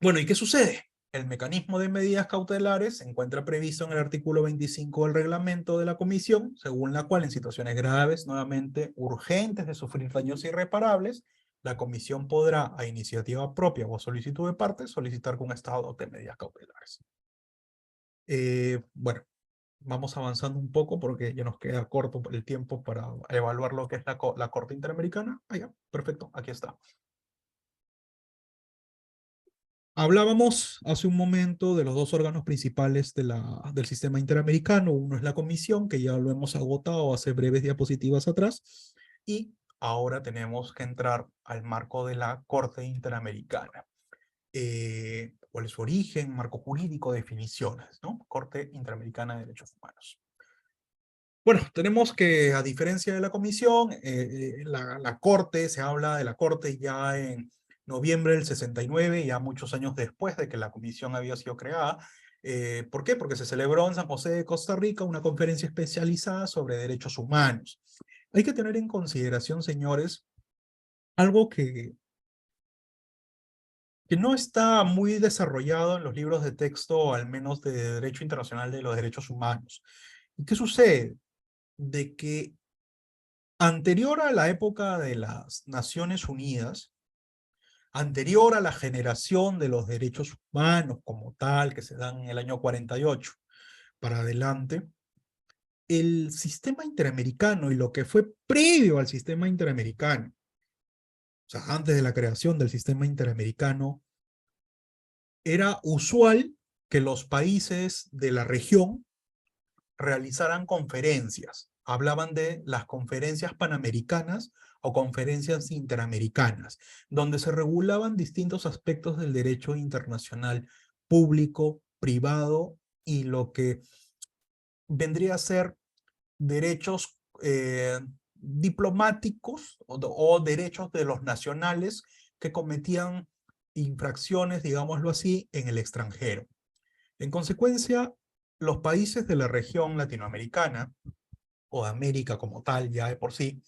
[SPEAKER 1] Bueno, ¿y qué sucede? El mecanismo de medidas cautelares se encuentra previsto en el artículo 25 del reglamento de la comisión, según la cual en situaciones graves, nuevamente urgentes de sufrir daños irreparables, la comisión podrá, a iniciativa propia o a solicitud de parte, solicitar con estado de medidas cautelares. Bueno, vamos avanzando un poco porque ya nos queda corto el tiempo para evaluar lo que es la Corte Interamericana. Ah, ya, perfecto, aquí está. Hablábamos hace un momento de los dos órganos principales del sistema interamericano. Uno es la Comisión, que ya lo hemos agotado hace breves diapositivas atrás, y ahora tenemos que entrar al marco de la Corte Interamericana. ¿Cuál es su origen, marco jurídico, definiciones, ¿no? Corte Interamericana de Derechos Humanos. Bueno, tenemos que, a diferencia de la Comisión, la Corte, se habla de la Corte ya en noviembre del 69, ya muchos años después de que la Comisión había sido creada. ¿Por qué? Porque se celebró en San José de Costa Rica una conferencia especializada sobre derechos humanos. Hay que tener en consideración, señores, algo que no está muy desarrollado en los libros de texto, al menos de Derecho Internacional de los Derechos Humanos. ¿Y qué sucede? De que anterior a la época de las Naciones Unidas, anterior a la generación de los derechos humanos como tal, que se dan en el año 48 para adelante, el sistema interamericano y lo que fue previo al sistema interamericano, o sea, antes de la creación del sistema interamericano, era usual que los países de la región realizaran conferencias. Hablaban de las conferencias panamericanas o conferencias interamericanas, donde se regulaban distintos aspectos del derecho internacional público, privado y lo que vendría a ser derechos diplomáticos o derechos de los nacionales que cometían infracciones, digámoslo así, en el extranjero. En consecuencia, los países de la región latinoamericana, o de América como tal, ya de por sí,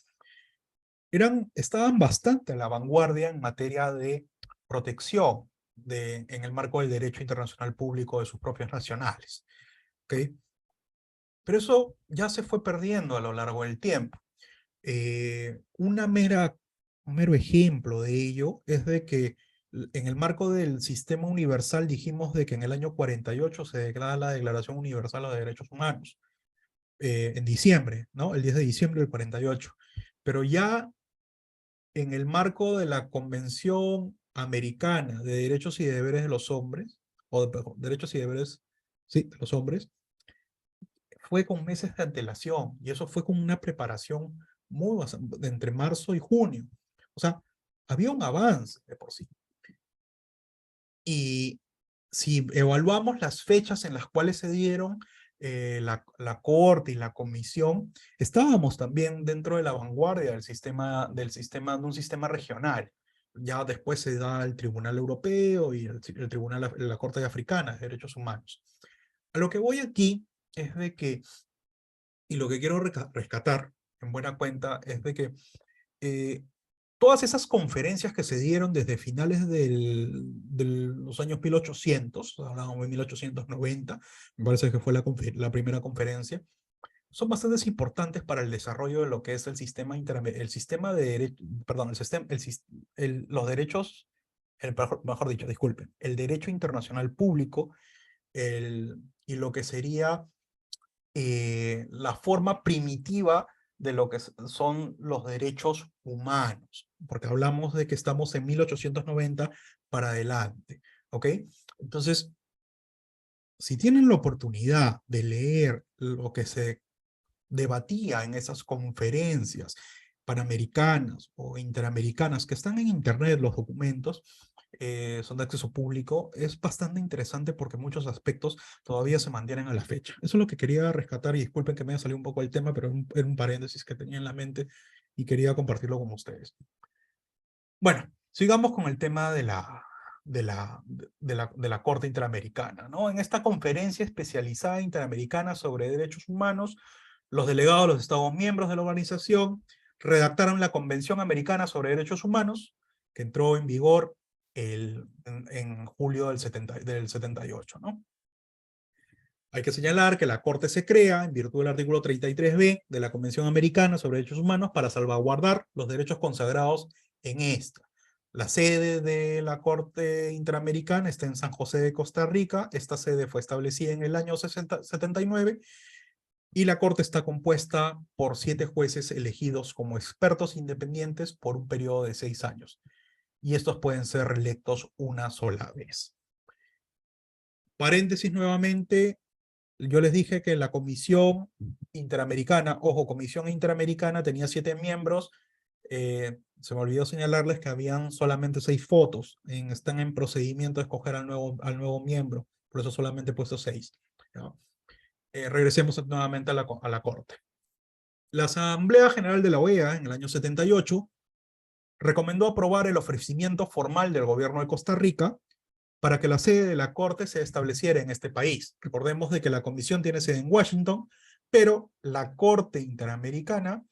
[SPEAKER 1] estaban bastante a la vanguardia en materia de protección en el marco del derecho internacional público de sus propios nacionales. ¿Okay? Pero eso ya se fue perdiendo a lo largo del tiempo. Un mero ejemplo de ello es de que en el marco del sistema universal dijimos de que en el año 48 se declara la Declaración Universal de Derechos Humanos, en diciembre, ¿no? El 10 de diciembre del 48. Pero ya en el marco de la Convención Americana de Derechos y Deberes de los Hombres, perdón, Derechos y Deberes, sí, de los hombres, fue con meses de antelación, y eso fue con una preparación entre marzo y junio. O sea, había un avance de por sí. Y si evaluamos las fechas en las cuales se dieron la Corte y la Comisión, estábamos también dentro de la vanguardia de un sistema regional. Ya después se da el Tribunal Europeo y el Tribunal, la Corte Africana de Derechos Humanos. A lo que voy aquí es de que, y lo que quiero rescatar en buena cuenta, es de que eh, todas esas conferencias que se dieron desde finales de los años 1800, hablamos de 1890, me parece que fue la primera conferencia, son bastante importantes para el desarrollo de lo que es el sistema de derecho, perdón, los derechos mejor dicho, disculpen, el derecho internacional público y lo que sería la forma primitiva de lo que son los derechos humanos, porque hablamos de que estamos en 1890 para adelante, ¿ok? Entonces, si tienen la oportunidad de leer lo que se debatía en esas conferencias panamericanas o interamericanas que están en internet, los documentos son de acceso público, es bastante interesante porque muchos aspectos todavía se mantienen a la fecha. Eso es lo que quería rescatar y disculpen que me haya salido un poco el tema, pero era un paréntesis que tenía en la mente y quería compartirlo con ustedes. Bueno, sigamos con el tema de la Corte Interamericana, ¿no? En esta conferencia especializada interamericana sobre derechos humanos, los delegados de los Estados miembros de la organización redactaron la Convención Americana sobre Derechos Humanos, que entró en vigor en julio del 78, ¿no? Hay que señalar que la Corte se crea en virtud del artículo 33b de la Convención Americana sobre Derechos Humanos para salvaguardar los derechos consagrados en esta. La sede de la Corte Interamericana está en San José de Costa Rica. Esta sede fue establecida en el año 79 y la Corte está compuesta por 7 jueces elegidos como expertos independientes por un periodo de 6 años. Y estos pueden ser reelectos una sola vez. Paréntesis nuevamente, yo les dije que la Comisión Interamericana, ojo, Comisión Interamericana tenía 7 miembros. Se me olvidó señalarles que habían solamente 6 fotos. Están en procedimiento de escoger al nuevo miembro. Por eso solamente he puesto 6. Regresemos nuevamente a la Corte. La Asamblea General de la OEA, en el año 78, recomendó aprobar el ofrecimiento formal del gobierno de Costa Rica para que la sede de la Corte se estableciera en este país. Recordemos de que la Comisión tiene sede en Washington, pero la Corte Interamericana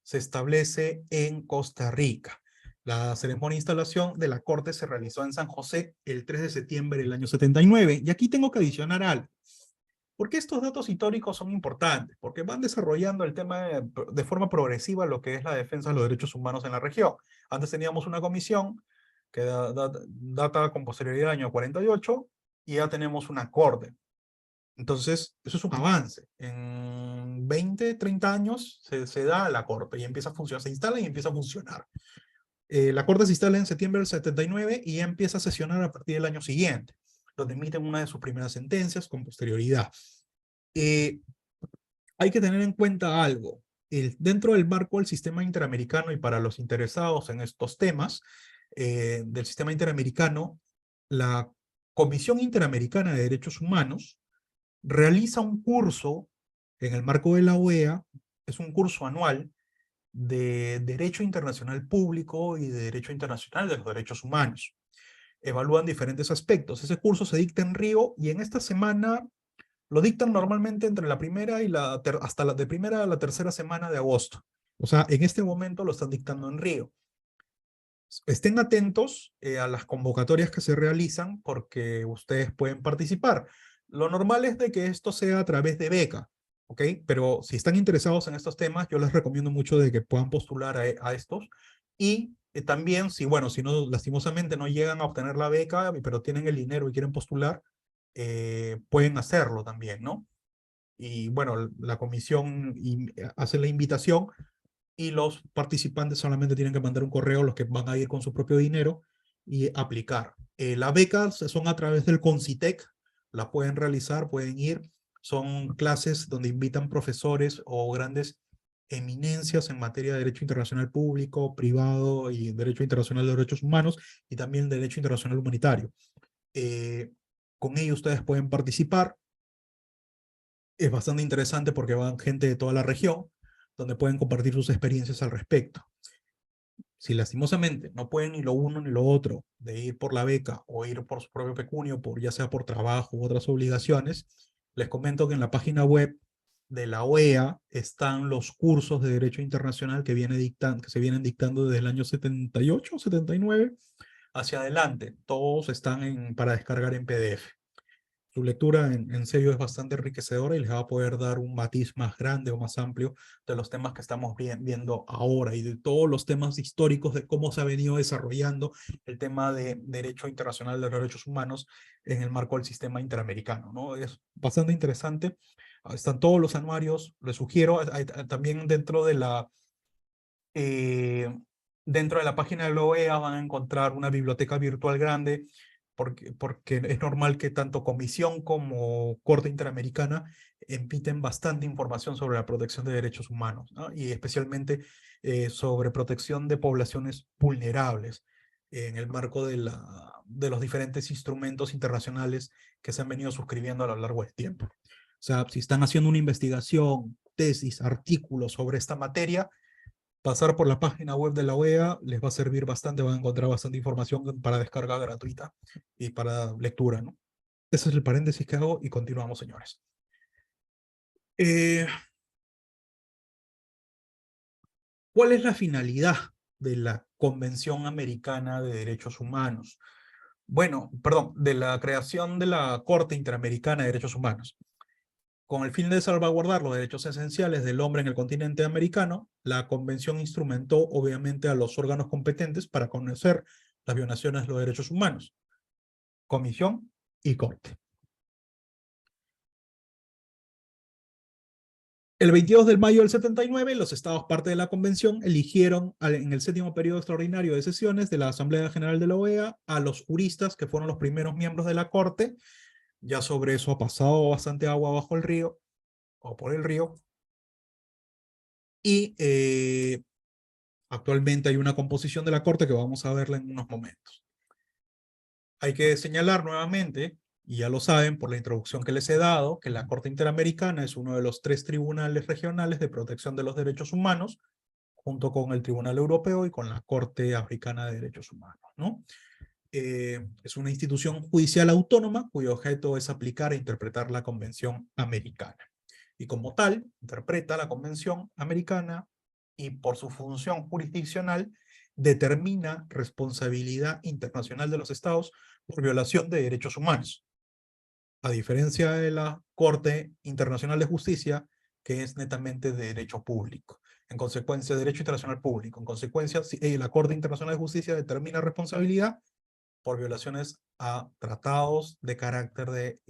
[SPEAKER 1] se establece en Costa Rica. La ceremonia de instalación de la Corte se realizó en San José el 3 de septiembre del año 79. Y aquí tengo que adicionar algo. ¿Por qué estos datos históricos son importantes? Porque van desarrollando el tema de forma progresiva lo que es la defensa de los derechos humanos en la región. Antes teníamos una comisión que data con posterioridad del año 48 y ya tenemos una corte. Entonces, eso es un avance. En 20, 30 años se da la corte y empieza a funcionar, se instala y empieza a funcionar. La corte se instala en septiembre del 79 y ya empieza a sesionar a partir del año siguiente, donde emiten una de sus primeras sentencias con posterioridad. Hay que tener en cuenta algo. Dentro del marco del sistema interamericano y para los interesados en estos temas del sistema interamericano, la Comisión Interamericana de Derechos Humanos realiza un curso en el marco de la OEA, es un curso anual de Derecho Internacional Público y de Derecho Internacional de los Derechos Humanos. Evalúan diferentes aspectos. Ese curso se dicta en Río y en esta semana lo dictan normalmente entre la primera y hasta de primera a la tercera semana de agosto. O sea, en este momento lo están dictando en Río. Estén atentos a las convocatorias que se realizan porque ustedes pueden participar. Lo normal es de que esto sea a través de beca, ¿ok? Pero si están interesados en estos temas, yo les recomiendo mucho de que puedan postular a estos. Y también, si no, lastimosamente no llegan a obtener la beca, pero tienen el dinero y quieren postular, pueden hacerlo también, ¿no? Y bueno, la comisión hace la invitación y los participantes solamente tienen que mandar un correo, los que van a ir con su propio dinero y aplicar. Las becas son a través del Concitec, la pueden realizar, pueden ir. Son clases donde invitan profesores o grandes eminencias en materia de derecho internacional público, privado y derecho internacional de derechos humanos y también derecho internacional humanitario. Con ello ustedes pueden participar. Es bastante interesante porque van gente de toda la región, donde pueden compartir sus experiencias al respecto. Si lastimosamente no pueden ni lo uno ni lo otro, de ir por la beca o ir por su propio pecunio, ya sea por trabajo u otras obligaciones, les comento que en la página web de la OEA están los cursos de Derecho Internacional que se vienen dictando desde el año 78 o 79 hacia adelante. Todos están para descargar en PDF. Su lectura en serio es bastante enriquecedora y les va a poder dar un matiz más grande o más amplio de los temas que estamos viendo ahora y de todos los temas históricos de cómo se ha venido desarrollando el tema de derecho internacional de los derechos humanos en el marco del sistema interamericano, ¿no? Es bastante interesante. Están todos los anuarios, les sugiero, también eh, dentro de la página de la OEA van a encontrar una biblioteca virtual grande porque es normal que tanto Comisión como Corte Interamericana emiten bastante información sobre la protección de derechos humanos, ¿no? Y especialmente sobre protección de poblaciones vulnerables en el marco de los diferentes instrumentos internacionales que se han venido suscribiendo a lo largo del tiempo. O sea, si están haciendo una investigación, tesis, artículos sobre esta materia, pasar por la página web de la OEA les va a servir bastante, van a encontrar bastante información para descarga gratuita y para lectura, ¿no? Ese es el paréntesis que hago y continuamos, señores. ¿Cuál es la finalidad de la Convención Americana de Derechos Humanos? Bueno, perdón, de la creación de la Corte Interamericana de Derechos Humanos. Con el fin de salvaguardar los derechos esenciales del hombre en el continente americano, la Convención instrumentó obviamente a los órganos competentes para conocer las violaciones de los derechos humanos, Comisión y Corte. El 22 de mayo del 79, los estados parte de la convención eligieron en el 7º periodo extraordinario de sesiones de la Asamblea General de la OEA a los juristas que fueron los primeros miembros de la Corte. Ya sobre eso ha pasado bastante agua bajo el río, o por el río. Y actualmente hay una composición de la Corte que vamos a verla en unos momentos. Hay que señalar nuevamente, y ya lo saben por la introducción que les he dado, que la Corte Interamericana es uno de los 3 tribunales regionales de protección de los derechos humanos, junto con el Tribunal Europeo y con la Corte Africana de Derechos Humanos, ¿no? Es una institución judicial autónoma cuyo objeto es aplicar e interpretar la Convención Americana. Y como tal, interpreta la Convención Americana y por su función jurisdiccional determina responsabilidad internacional de los estados por violación de derechos humanos. A diferencia de la Corte Internacional de Justicia, que es netamente de derecho público. En consecuencia, derecho internacional público. En consecuencia, la Corte Internacional de Justicia determina responsabilidad por violaciones a tratados de carácter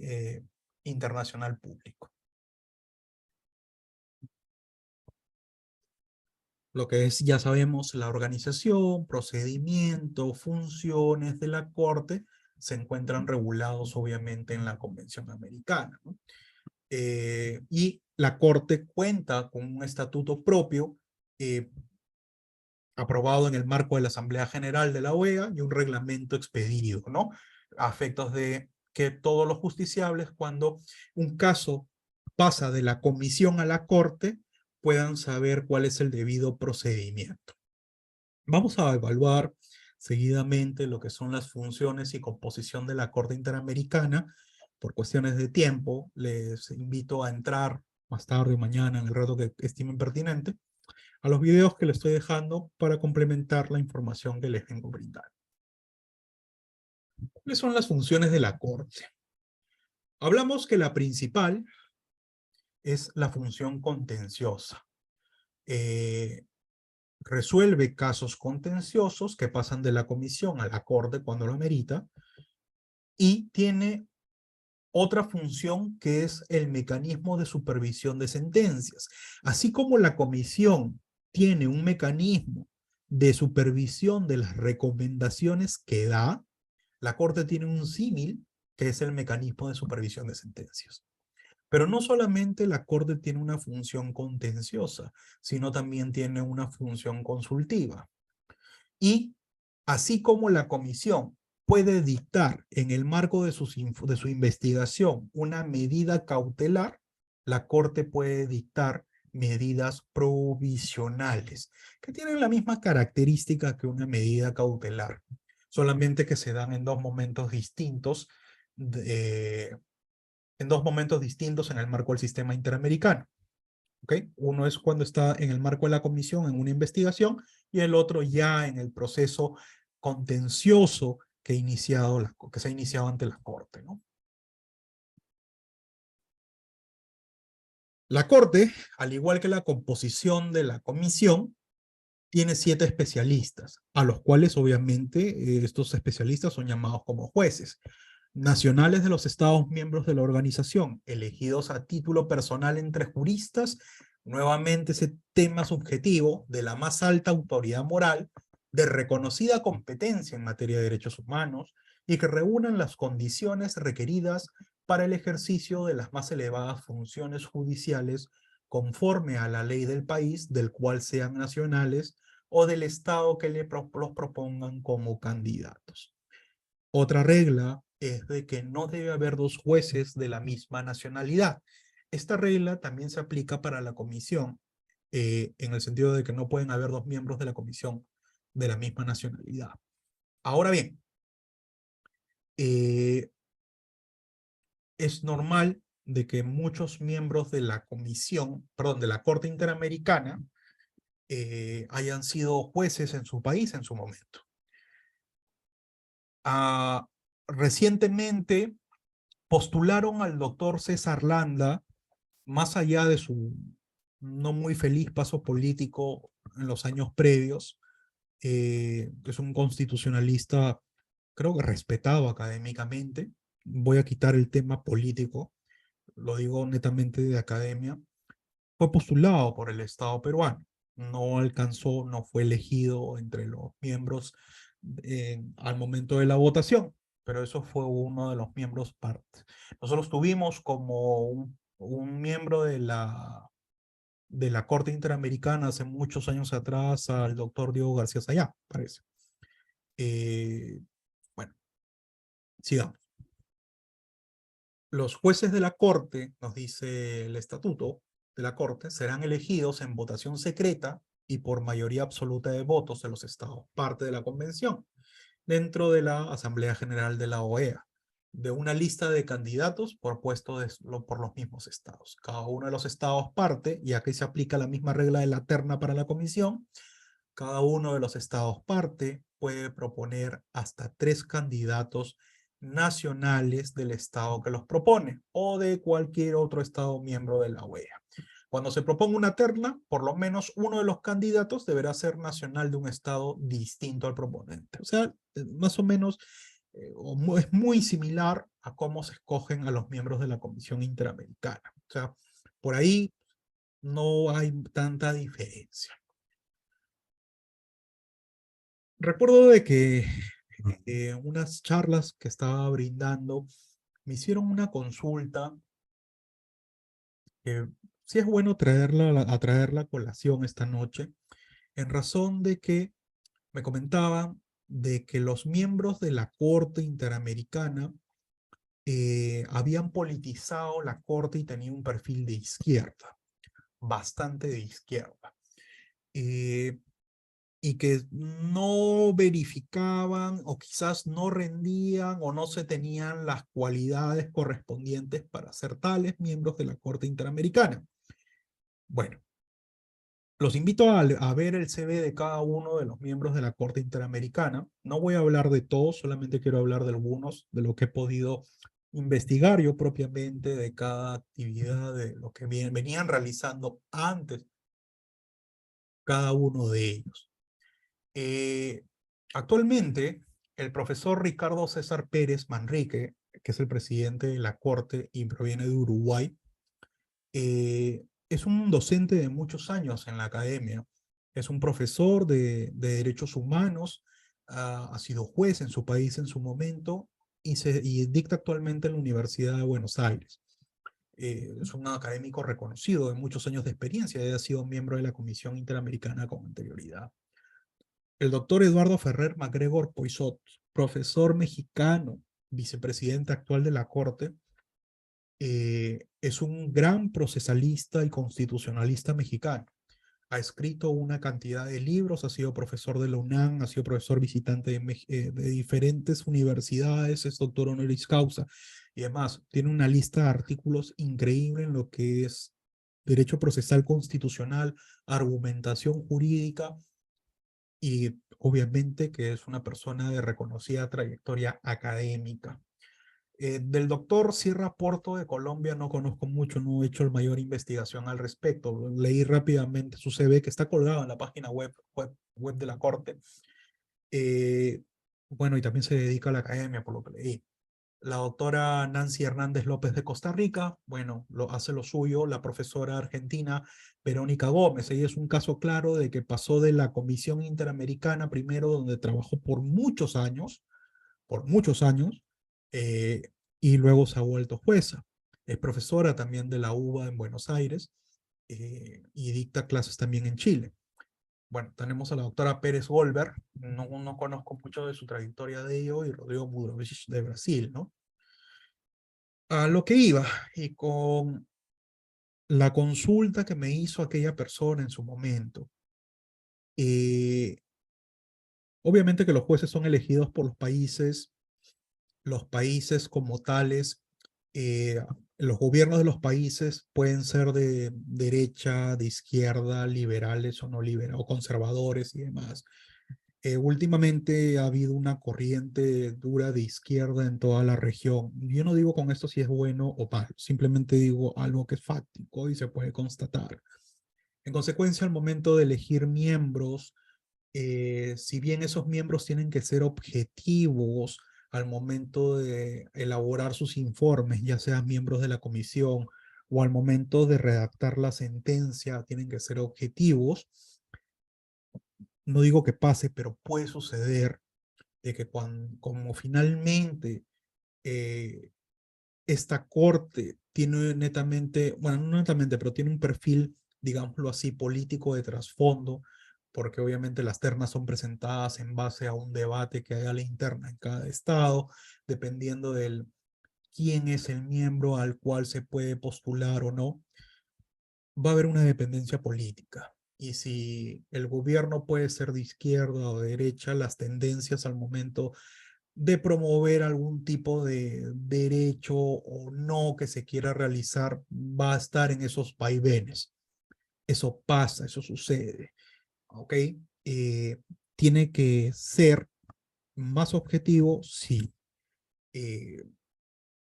[SPEAKER 1] internacional público. Lo que es, ya sabemos, la organización, procedimiento, funciones de la Corte se encuentran regulados obviamente en la Convención Americana, ¿no? Y la Corte cuenta con un estatuto propio aprobado en el marco de la Asamblea General de la OEA y un reglamento expedido, ¿no? A efectos de que todos los justiciables, cuando un caso pasa de la comisión a la Corte, puedan saber cuál es el debido procedimiento. Vamos a evaluar seguidamente lo que son las funciones y composición de la Corte Interamericana. Por cuestiones de tiempo, les invito a entrar más tarde o mañana en el rato que estimen pertinente a los videos que les estoy dejando para complementar la información que les vengo brindando. ¿Cuáles son las funciones de la Corte? Hablamos que la principal es la función contenciosa. Resuelve casos contenciosos que pasan de la comisión a la Corte cuando lo amerita y tiene otra función que es el mecanismo de supervisión de sentencias. Así como la comisión tiene un mecanismo de supervisión de las recomendaciones que da, la Corte tiene un símil que es el mecanismo de supervisión de sentencias. Pero no solamente la Corte tiene una función contenciosa, sino también tiene una función consultiva. Y así como la comisión puede dictar en el marco de su investigación una medida cautelar, la Corte puede dictar medidas provisionales, que tienen la misma característica que una medida cautelar, solamente que se dan en dos momentos distintos, en el marco del sistema interamericano. ¿Okay? Uno es cuando está en el marco de la comisión en una investigación y el otro ya en el proceso contencioso que se ha iniciado ante la Corte, ¿no? La Corte, al igual que la composición de la comisión, tiene 7 especialistas, a los cuales obviamente estos especialistas son llamados como jueces nacionales de los Estados miembros de la organización, elegidos a título personal entre juristas, nuevamente ese tema subjetivo de la más alta autoridad moral, de reconocida competencia en materia de derechos humanos y que reúnan las condiciones requeridas para el ejercicio de las más elevadas funciones judiciales conforme a la ley del país del cual sean nacionales o del Estado que los propongan como candidatos. Otra regla es de que no debe haber 2 jueces de la misma nacionalidad. Esta regla también se aplica para la comisión, en el sentido de que no pueden haber 2 miembros de la comisión de la misma nacionalidad. Ahora bien, es normal de que muchos miembros de la comisión, perdón, de la Corte Interamericana, hayan sido jueces en su país en su momento. Recientemente postularon al doctor César Landa, más allá de su no muy feliz paso político en los años previos, es un constitucionalista, creo que respetado académicamente. Voy a quitar el tema político, lo digo netamente de academia. Fue postulado por el Estado peruano, no alcanzó, no fue elegido entre los miembros al momento de la votación, pero eso fue uno de los miembros parte. Nosotros tuvimos como un miembro de la Corte Interamericana hace muchos años atrás al doctor Diego García Sayá, parece. Bueno, sigamos. Los jueces de la Corte, nos dice el estatuto de la Corte, serán elegidos en votación secreta y por mayoría absoluta de votos de los estados, parte de la convención, dentro de la Asamblea General de la OEA, de una lista de candidatos propuestos por los mismos estados. Cada uno de los estados parte, y aquí se aplica la misma regla de la terna para la comisión, cada uno de los estados parte puede proponer hasta 3 candidatos nacionales del estado que los propone o de cualquier otro estado miembro de la OEA. Cuando se proponga una terna, por lo menos uno de los candidatos deberá ser nacional de un estado distinto al proponente. O sea, más o menos es muy similar a cómo se escogen a los miembros de la Comisión Interamericana. O sea, por ahí no hay tanta diferencia. Recuerdo de que unas charlas que estaba brindando me hicieron una consulta que sí es bueno a traerla a colación esta noche, en razón de que me comentaban de que los miembros de la Corte Interamericana habían politizado la Corte y tenían un perfil de izquierda, bastante de izquierda. Y que no verificaban o quizás no rendían o no se tenían las cualidades correspondientes para ser tales miembros de la Corte Interamericana. Bueno, los invito a ver el CV de cada uno de los miembros de la Corte Interamericana. No voy a hablar de todos, solamente quiero hablar de algunos, de lo que he podido investigar yo propiamente de cada actividad, de lo que venían realizando antes cada uno de ellos. Actualmente, el profesor Ricardo César Pérez Manrique, que es el presidente de la Corte y proviene de Uruguay, es un docente de muchos años en la academia. Es un profesor de derechos humanos, ha sido juez en su país en su momento y dicta actualmente en la Universidad de Buenos Aires. Es un académico reconocido de muchos años de experiencia y ha sido miembro de la Comisión Interamericana con anterioridad. El doctor Eduardo Ferrer MacGregor Poisot, profesor mexicano, vicepresidente actual de la Corte, es un gran procesalista y constitucionalista mexicano. Ha escrito una cantidad de libros, ha sido profesor de la UNAM, ha sido profesor visitante de diferentes universidades, es doctor honoris causa y además tiene una lista de artículos increíble en lo que es derecho procesal constitucional, argumentación jurídica y obviamente que es una persona de reconocida trayectoria académica. Del doctor Sierra Porto de Colombia no conozco mucho, no he hecho el mayor investigación al respecto. Leí rápidamente su CV que está colgado en la página web de la Corte. Eh, bueno, y también se dedica a la academia, por lo que leí. La doctora Nancy Hernández López de Costa Rica, bueno, hace lo suyo. La profesora argentina Verónica Gómez, ella es un caso claro de que pasó de la Comisión Interamericana primero, donde trabajó por muchos años, eh, y luego se ha vuelto jueza. Es profesora también de la UBA en Buenos Aires, y dicta clases también en Chile. Bueno, tenemos a la doctora Pérez Goldberg, no conozco mucho de su trayectoria de ello, y Rodrigo Budrovich de Brasil, ¿no? A lo que iba, y con la consulta que me hizo aquella persona en su momento, eh, obviamente que los jueces son elegidos por los países como tales. Los gobiernos de los países pueden ser de derecha, de izquierda, liberales o no liberales, o conservadores y demás. Últimamente ha habido una corriente dura de izquierda en toda la región. Yo no digo con esto si es bueno o mal, simplemente digo algo que es fáctico y se puede constatar. En consecuencia, al momento de elegir miembros, si bien esos miembros tienen que ser objetivos al momento de elaborar sus informes, ya sean miembros de la comisión o al momento de redactar la sentencia, tienen que ser objetivos. No digo que pase, pero puede suceder de que como finalmente eh, esta corte tiene netamente, bueno, no netamente, pero tiene un perfil, digámoslo así, político de trasfondo, porque obviamente las ternas son presentadas en base a un debate que hay a la interna en cada estado, dependiendo del quién es el miembro al cual se puede postular o no, va a haber una dependencia política. Y si el gobierno puede ser de izquierda o de derecha, las tendencias al momento de promover algún tipo de derecho o no que se quiera realizar va a estar en esos vaivenes. Eso pasa, eso sucede, ¿ok? Eh, Tiene que ser más objetivo, sí. Eh,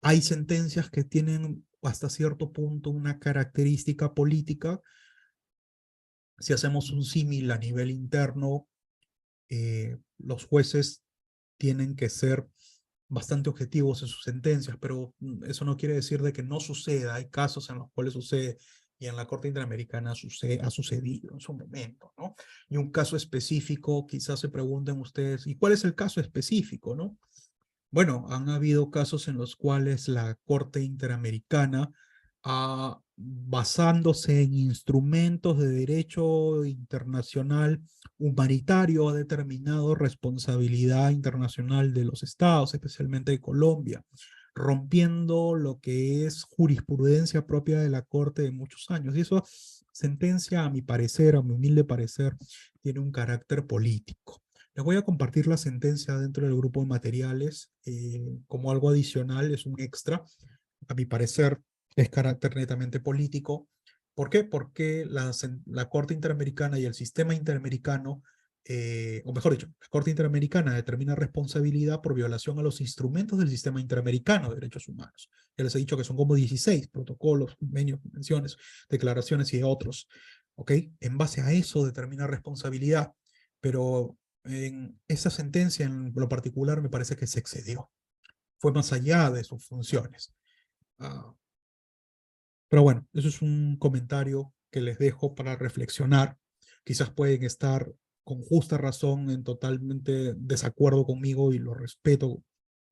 [SPEAKER 1] Hay sentencias que tienen hasta cierto punto una característica política. Si hacemos un símil a nivel interno, los jueces tienen que ser bastante objetivos en sus sentencias, pero eso no quiere decir de que no suceda. Hay casos en los cuales sucede, y en la Corte Interamericana ha sucedido en su momento, ¿no? Y un caso específico, quizás se pregunten ustedes, ¿y cuál es el caso específico, no? Bueno, han habido casos en los cuales la Corte Interamericana, basándose en instrumentos de derecho internacional humanitario, ha determinado responsabilidad internacional de los estados, especialmente de Colombia, rompiendo lo que es jurisprudencia propia de la Corte de muchos años. Y eso, sentencia, a mi parecer, a mi humilde parecer, tiene un carácter político. Les voy a compartir la sentencia dentro del grupo de materiales, como algo adicional, es un extra. A mi parecer, es carácter netamente político. ¿Por qué? Porque la Corte Interamericana y el sistema interamericano, o mejor dicho, la Corte Interamericana determina responsabilidad por violación a los instrumentos del sistema interamericano de derechos humanos. Ya les he dicho que son como 16 protocolos, convenios, convenciones, declaraciones y otros. ¿Ok? En base a eso determina responsabilidad, pero en esa sentencia en lo particular me parece que se excedió. Fue más allá de sus funciones. Ah, pero bueno, eso es un comentario que les dejo para reflexionar. Quizás pueden estar con justa razón en totalmente desacuerdo conmigo y lo respeto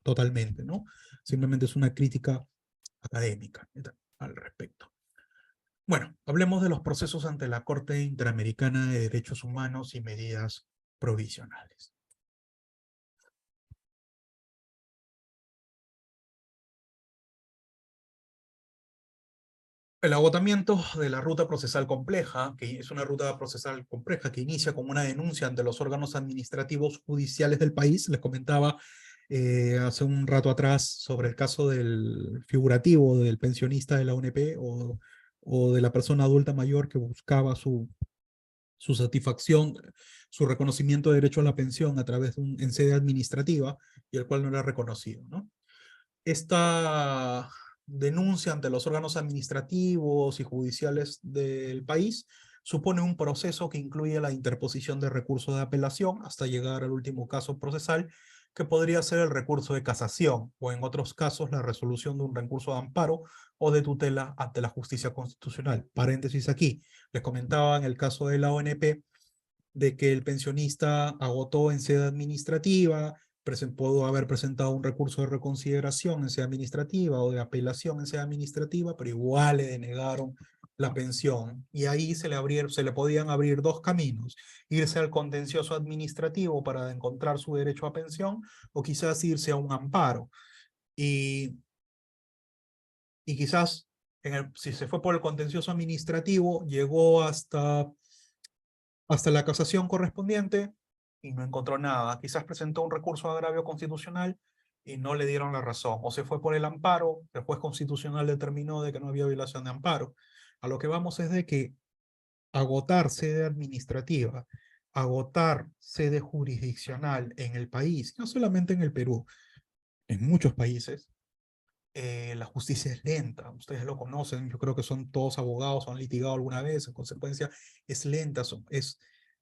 [SPEAKER 1] totalmente, ¿no? Simplemente es una crítica académica al respecto. Bueno, hablemos de los procesos ante la Corte Interamericana de Derechos Humanos y medidas provisionales. El agotamiento de la ruta procesal compleja, que es una ruta procesal compleja que inicia con una denuncia ante los órganos administrativos judiciales del país. Les comentaba hace un rato atrás sobre el caso del figurativo del pensionista de la UNP, o de la persona adulta mayor que buscaba su satisfacción, su reconocimiento de derecho a la pensión a través de en sede administrativa, y el cual no era reconocido, ¿no? esta denuncia ante los órganos administrativos y judiciales del país supone un proceso que incluye la interposición de recursos de apelación hasta llegar al último caso procesal, que podría ser el recurso de casación, o en otros casos la resolución de un recurso de amparo o de tutela ante la justicia constitucional. Paréntesis aquí, les comentaba en el caso de la ONP de que el pensionista agotó en sede administrativa, pudo haber presentado un recurso de reconsideración en sede administrativa o de apelación en sede administrativa, pero igual le denegaron la pensión. Y ahí se le podían abrir dos caminos: irse al contencioso administrativo para encontrar su derecho a pensión, o quizás irse a un amparo. Y quizás si se fue por el contencioso administrativo, llegó hasta la casación correspondiente y no encontró nada. Quizás presentó un recurso de agravio constitucional y no le dieron la razón. O se fue por el amparo, el juez constitucional determinó de que no había violación de amparo. A lo que vamos es de que agotar sede administrativa, agotar sede jurisdiccional en el país, no solamente en el Perú, en muchos países, la justicia es lenta. Ustedes lo conocen, yo creo que son todos abogados, han litigado alguna vez, en consecuencia es lenta,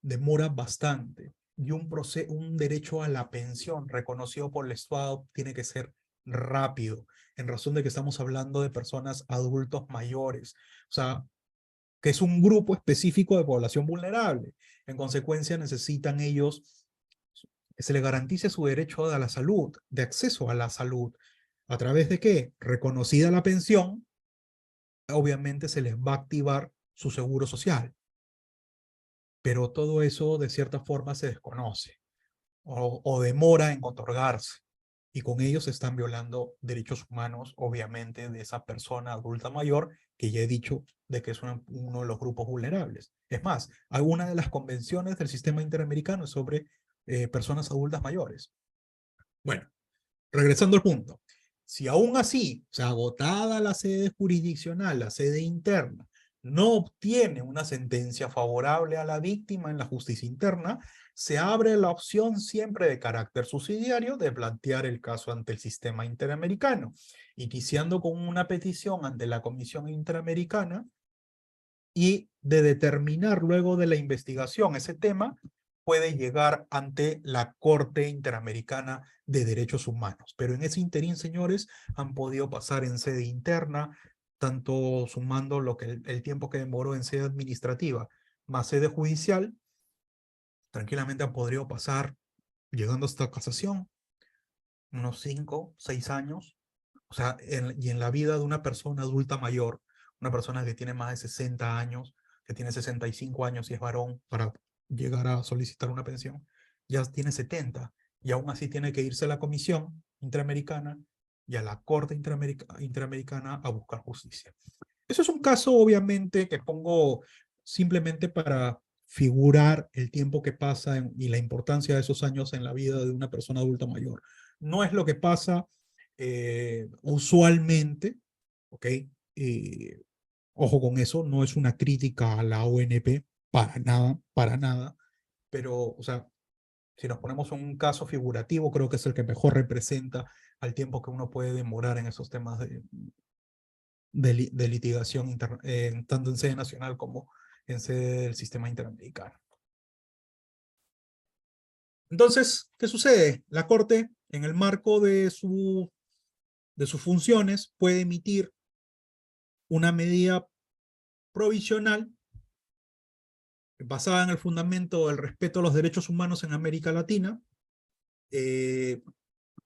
[SPEAKER 1] demora bastante. Y un derecho a la pensión reconocido por el Estado tiene que ser rápido, en razón de que estamos hablando de personas adultos mayores, o sea, que es un grupo específico de población vulnerable. En consecuencia, necesitan ellos que se les garantice su derecho a la salud, de acceso a la salud. ¿A través de qué? Reconocida la pensión, obviamente se les va a activar su seguro social. Pero todo eso de cierta forma se desconoce o demora en otorgarse. Y con ellos se están violando derechos humanos, obviamente, de esa persona adulta mayor, que ya he dicho de que es uno de los grupos vulnerables. Es más, alguna de las convenciones del sistema interamericano es sobre personas adultas mayores. Bueno, regresando al punto, si aún así, o sea, agotada la sede jurisdiccional, la sede interna, no obtiene una sentencia favorable a la víctima en la justicia interna, se abre la opción siempre de carácter subsidiario de plantear el caso ante el sistema interamericano, iniciando con una petición ante la Comisión Interamericana y de determinar luego de la investigación ese tema, puede llegar ante la Corte Interamericana de Derechos Humanos. Pero en ese interín, señores, han podido pasar en sede interna, tanto sumando el tiempo que demoró en sede administrativa más sede judicial, tranquilamente han podido pasar, llegando hasta casación, unos 5, 6 años. O sea, y en la vida de una persona adulta mayor, una persona que tiene más de 60 años, que tiene 65 años y es varón para llegar a solicitar una pensión, ya tiene 70 y aún así tiene que irse a la Comisión Interamericana y a la Corte Interamericana a buscar justicia. Eso es un caso, obviamente, que pongo simplemente para figurar el tiempo que pasa y la importancia de esos años en la vida de una persona adulta mayor. No es lo que pasa usualmente, ¿ok? Ojo con eso, no es una crítica a la ONP, para nada, pero, o sea, si nos ponemos un caso figurativo, creo que es el que mejor representa al tiempo que uno puede demorar en esos temas de litigación, tanto en sede nacional como en sede del sistema interamericano. Entonces, ¿qué sucede? La Corte, en el marco de sus funciones, puede emitir una medida provisional basada en el fundamento del respeto a los derechos humanos en América Latina, en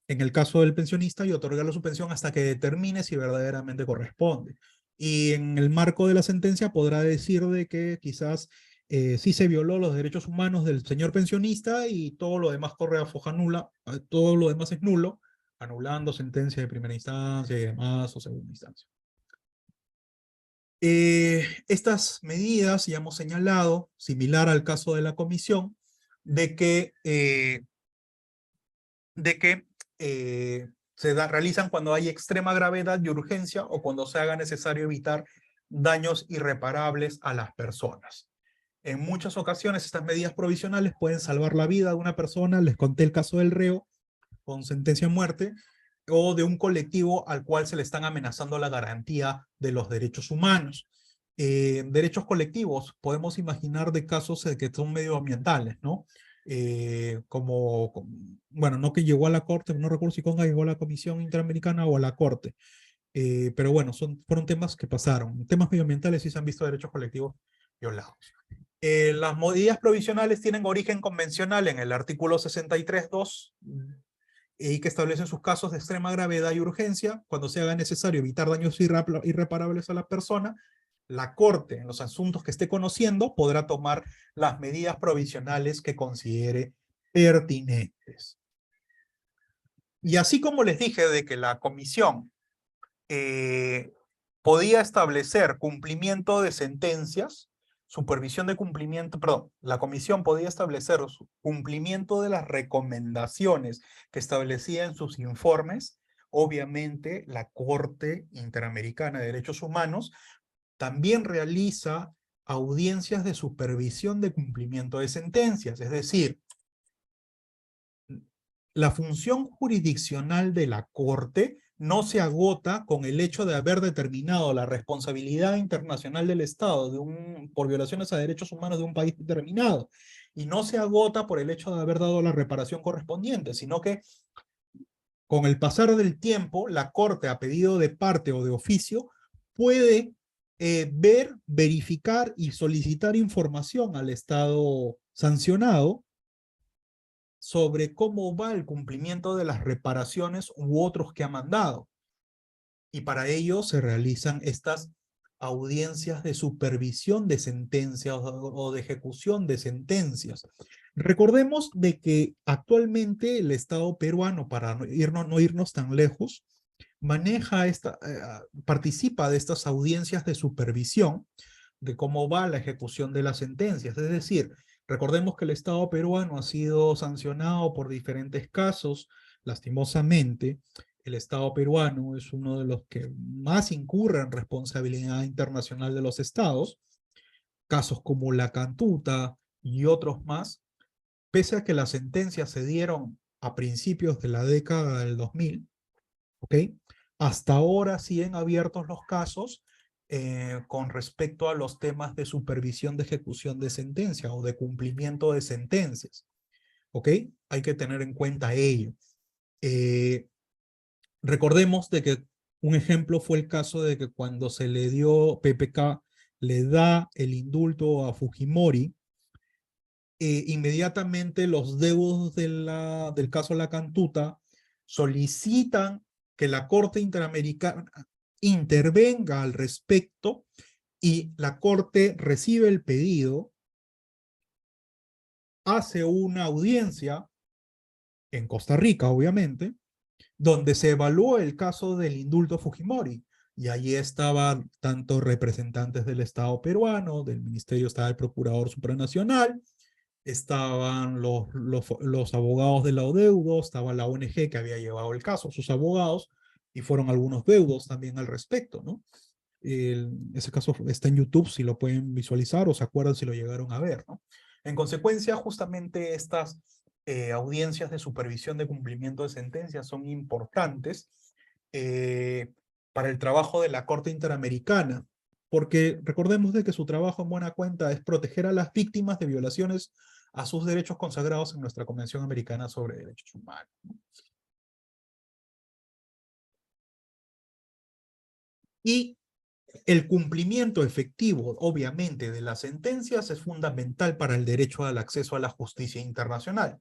[SPEAKER 1] el caso del pensionista, y otorgarle su pensión hasta que determine si verdaderamente corresponde. Y en el marco de la sentencia podrá decir de que quizás sí se violó los derechos humanos del señor pensionista y todo lo demás corre a foja nula, todo lo demás es nulo, anulando sentencia de primera instancia y demás o segunda instancia. Estas medidas ya hemos señalado, similar al caso de la comisión, de que realizan cuando hay extrema gravedad y urgencia o cuando se haga necesario evitar daños irreparables a las personas. En muchas ocasiones estas medidas provisionales pueden salvar la vida de una persona. Les conté el caso del reo con sentencia de muerte. o de un colectivo al cual se le están amenazando la garantía de los derechos humanos. Derechos colectivos, podemos imaginar de casos que son medioambientales, ¿no? Bueno, no que llegó a la Corte, no recuerdo si Conga llegó a la Comisión Interamericana o a la Corte, pero bueno, fueron temas que pasaron. Temas medioambientales sí se han visto derechos colectivos violados. Las medidas provisionales tienen origen convencional en el artículo 63.2 y que establecen sus casos de extrema gravedad y urgencia cuando se haga necesario evitar daños irreparables a la persona. La Corte, en los asuntos que esté conociendo, podrá tomar las medidas provisionales que considere pertinentes. Y así como les dije de que la comisión podía establecer cumplimiento de sentencias, supervisión de cumplimiento, perdón, la comisión podía establecer cumplimiento de las recomendaciones que establecía en sus informes. Obviamente, la Corte Interamericana de Derechos Humanos también realiza audiencias de supervisión de cumplimiento de sentencias, es decir, la función jurisdiccional de la Corte no se agota con el hecho de haber determinado la responsabilidad internacional del Estado por violaciones a derechos humanos de un país determinado, y no se agota por el hecho de haber dado la reparación correspondiente, sino que con el pasar del tiempo, la Corte, a pedido de parte o de oficio, puede verificar y solicitar información al Estado sancionado sobre cómo va el cumplimiento de las reparaciones u otros que ha mandado. Y para ello se realizan estas audiencias de supervisión de sentencias o de ejecución de sentencias. Recordemos de que actualmente el Estado peruano, para no irnos tan lejos, participa de estas audiencias de supervisión de cómo va la ejecución de las sentencias. Es decir, recordemos que el Estado peruano ha sido sancionado por diferentes casos, lastimosamente. El Estado peruano es uno de los que más incurre en responsabilidad internacional de los estados, casos como la Cantuta y otros más, pese a que las sentencias se dieron a principios de la década del 2000, ¿ok? Hasta ahora siguen abiertos los casos con respecto a los temas de supervisión de ejecución de sentencia o de cumplimiento de sentencias, ¿ok? Hay que tener en cuenta ello. Recordemos de que un ejemplo fue el caso de que cuando se le dio, PPK le da el indulto a Fujimori, inmediatamente los deudos del caso La Cantuta solicitan que la Corte Interamericana intervenga al respecto, y la Corte recibe el pedido, hace una audiencia en Costa Rica, obviamente, donde se evaluó el caso del indulto a Fujimori. Y allí estaban tanto representantes del Estado peruano, del Ministerio, estaba el Procurador Supranacional, estaban los abogados de los deudos, estaba la ONG que había llevado el caso, sus abogados, y fueron algunos deudos también al respecto, ¿no? Ese caso está en YouTube, si lo pueden visualizar o se acuerdan si lo llegaron a ver, ¿no? En consecuencia, justamente estas audiencias de supervisión de cumplimiento de sentencias son importantes eh, para el trabajo de la Corte Interamericana, porque recordemos de que su trabajo en buena cuenta es proteger a las víctimas de violaciones a sus derechos consagrados en nuestra Convención Americana sobre Derechos Humanos. Y el cumplimiento efectivo, obviamente, de las sentencias es fundamental para el derecho al acceso a la justicia internacional.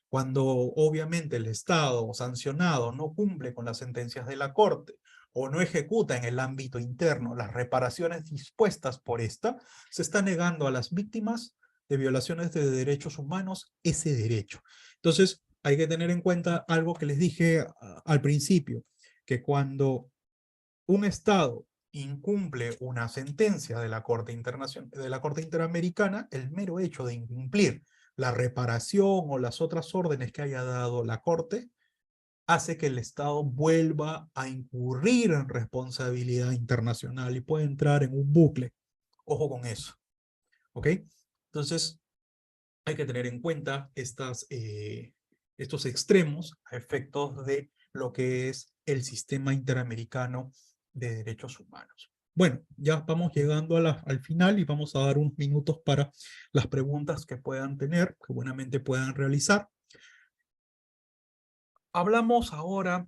[SPEAKER 1] Cuando, obviamente, el Estado sancionado no cumple con las sentencias de la Corte o no ejecuta en el ámbito interno las reparaciones dispuestas por esta, se está negando a las víctimas de violaciones de derechos humanos ese derecho. Entonces, hay que tener en cuenta algo que les dije al principio, que cuando un Estado incumple una sentencia de la Corte Interamericana, el mero hecho de incumplir la reparación o las otras órdenes que haya dado la Corte hace que el Estado vuelva a incurrir en responsabilidad internacional y puede entrar en un bucle. Ojo con eso, ¿ok? Entonces, hay que tener en cuenta estos extremos a efectos de lo que es el sistema interamericano de derechos humanos. Bueno, ya vamos llegando al final y vamos a dar unos minutos para las preguntas que puedan tener, que buenamente puedan realizar. Hablamos ahora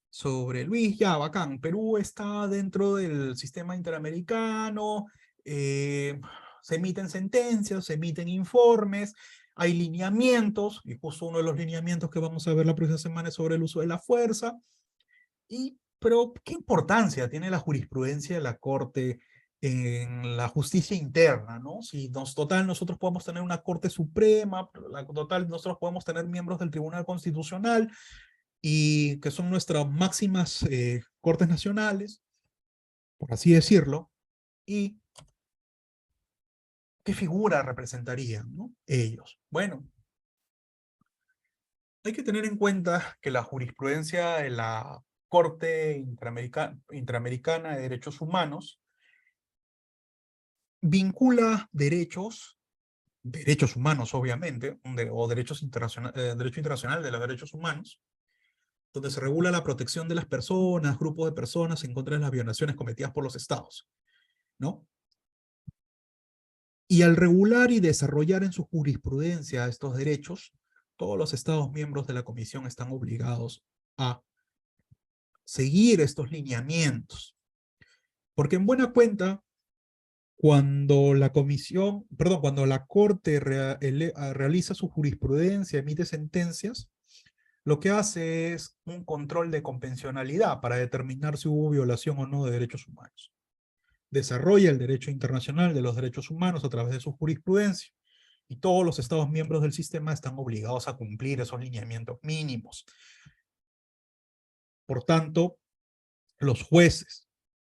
[SPEAKER 1] sobre Luis, ya, bacán. Perú está dentro del sistema interamericano, se emiten sentencias, se emiten informes, hay lineamientos, y justo uno de los lineamientos que vamos a ver la próxima semana es sobre el uso de la fuerza. Pero, ¿qué importancia tiene la jurisprudencia de la Corte en la justicia interna, ¿no? Si total nosotros podemos tener una Corte Suprema, total nosotros podemos tener miembros del Tribunal Constitucional, y que son nuestras máximas cortes nacionales, por así decirlo, y qué figura representarían, ¿no? Ellos. Bueno, hay que tener en cuenta que la jurisprudencia de la Corte Interamericana de Derechos Humanos vincula derechos humanos obviamente, o derecho internacional de los derechos humanos, donde se regula la protección de las personas, grupos de personas en contra de las violaciones cometidas por los estados, ¿no? Y al regular y desarrollar en su jurisprudencia estos derechos, todos los estados miembros de la Comisión están obligados a seguir estos lineamientos. Porque en buena cuenta, cuando cuando la Corte realiza su jurisprudencia, emite sentencias, lo que hace es un control de convencionalidad para determinar si hubo violación o no de derechos humanos. Desarrolla el derecho internacional de los derechos humanos a través de su jurisprudencia, y todos los estados miembros del sistema están obligados a cumplir esos lineamientos mínimos. Por tanto, los jueces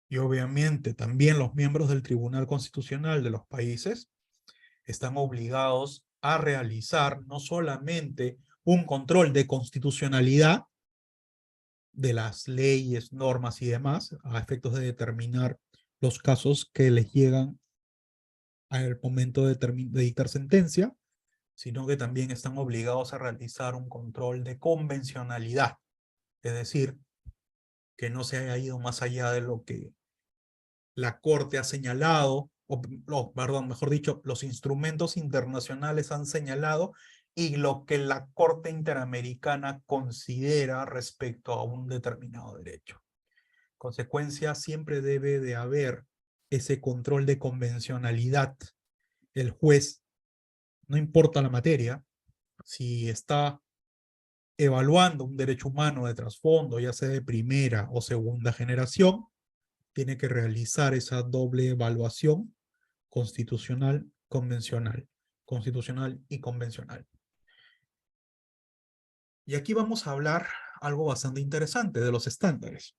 [SPEAKER 1] y obviamente también los miembros del Tribunal Constitucional de los países están obligados a realizar no solamente un control de constitucionalidad de las leyes, normas y demás, a efectos de determinar los casos que les llegan al momento de dictar sentencia, sino que también están obligados a realizar un control de convencionalidad, es decir, que no se haya ido más allá de lo que la Corte ha señalado, perdón, mejor dicho, los instrumentos internacionales han señalado, y lo que la Corte Interamericana considera respecto a un determinado derecho. Consecuencia, siempre debe de haber ese control de convencionalidad. El juez, no importa la materia, si está evaluando un derecho humano de trasfondo, ya sea de primera o segunda generación, tiene que realizar esa doble evaluación constitucional, constitucional y convencional. Y aquí vamos a hablar algo bastante interesante de los estándares,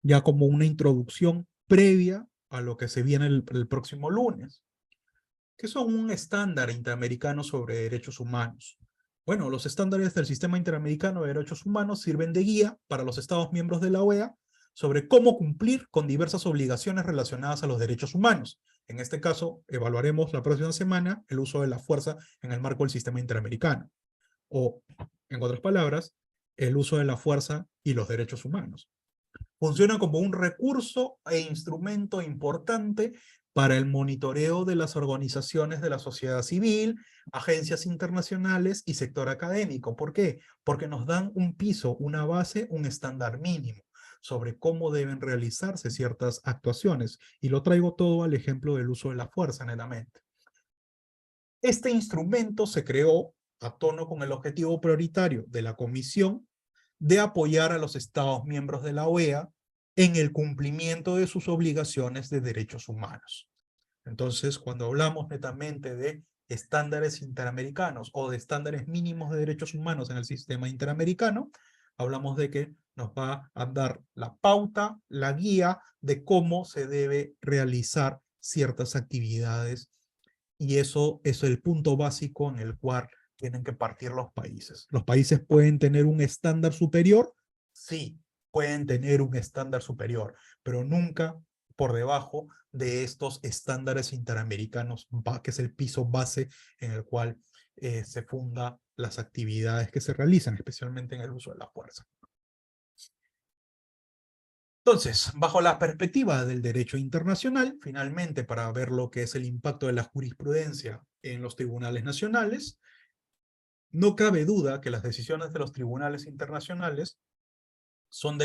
[SPEAKER 1] ya como una introducción previa a lo que se viene el próximo lunes, que son un estándar interamericano sobre derechos humanos. Bueno, los estándares del Sistema Interamericano de Derechos Humanos sirven de guía para los Estados miembros de la OEA sobre cómo cumplir con diversas obligaciones relacionadas a los derechos humanos. En este caso, evaluaremos la próxima semana el uso de la fuerza en el marco del Sistema Interamericano. O, en otras palabras, el uso de la fuerza y los derechos humanos. Funciona como un recurso e instrumento importante para el monitoreo de las organizaciones de la sociedad civil, agencias internacionales y sector académico. ¿Por qué? Porque nos dan un piso, una base, un estándar mínimo sobre cómo deben realizarse ciertas actuaciones. Y lo traigo todo al ejemplo del uso de la fuerza, netamente. Este instrumento se creó a tono con el objetivo prioritario de la Comisión de apoyar a los Estados miembros de la OEA en el cumplimiento de sus obligaciones de derechos humanos. Entonces, cuando hablamos netamente de estándares interamericanos o de estándares mínimos de derechos humanos en el sistema interamericano, hablamos de que nos va a dar la pauta, la guía de cómo se debe realizar ciertas actividades, y eso es el punto básico en el cual tienen que partir los países. ¿Los países pueden tener un estándar superior? Sí, pueden tener un estándar superior, pero nunca por debajo de estos estándares interamericanos, que es el piso base en el cual se fundan las actividades que se realizan, especialmente en el uso de la fuerza. Entonces, bajo la perspectiva del derecho internacional, finalmente, para ver lo que es el impacto de la jurisprudencia en los tribunales nacionales, no cabe duda que las decisiones de los tribunales internacionales son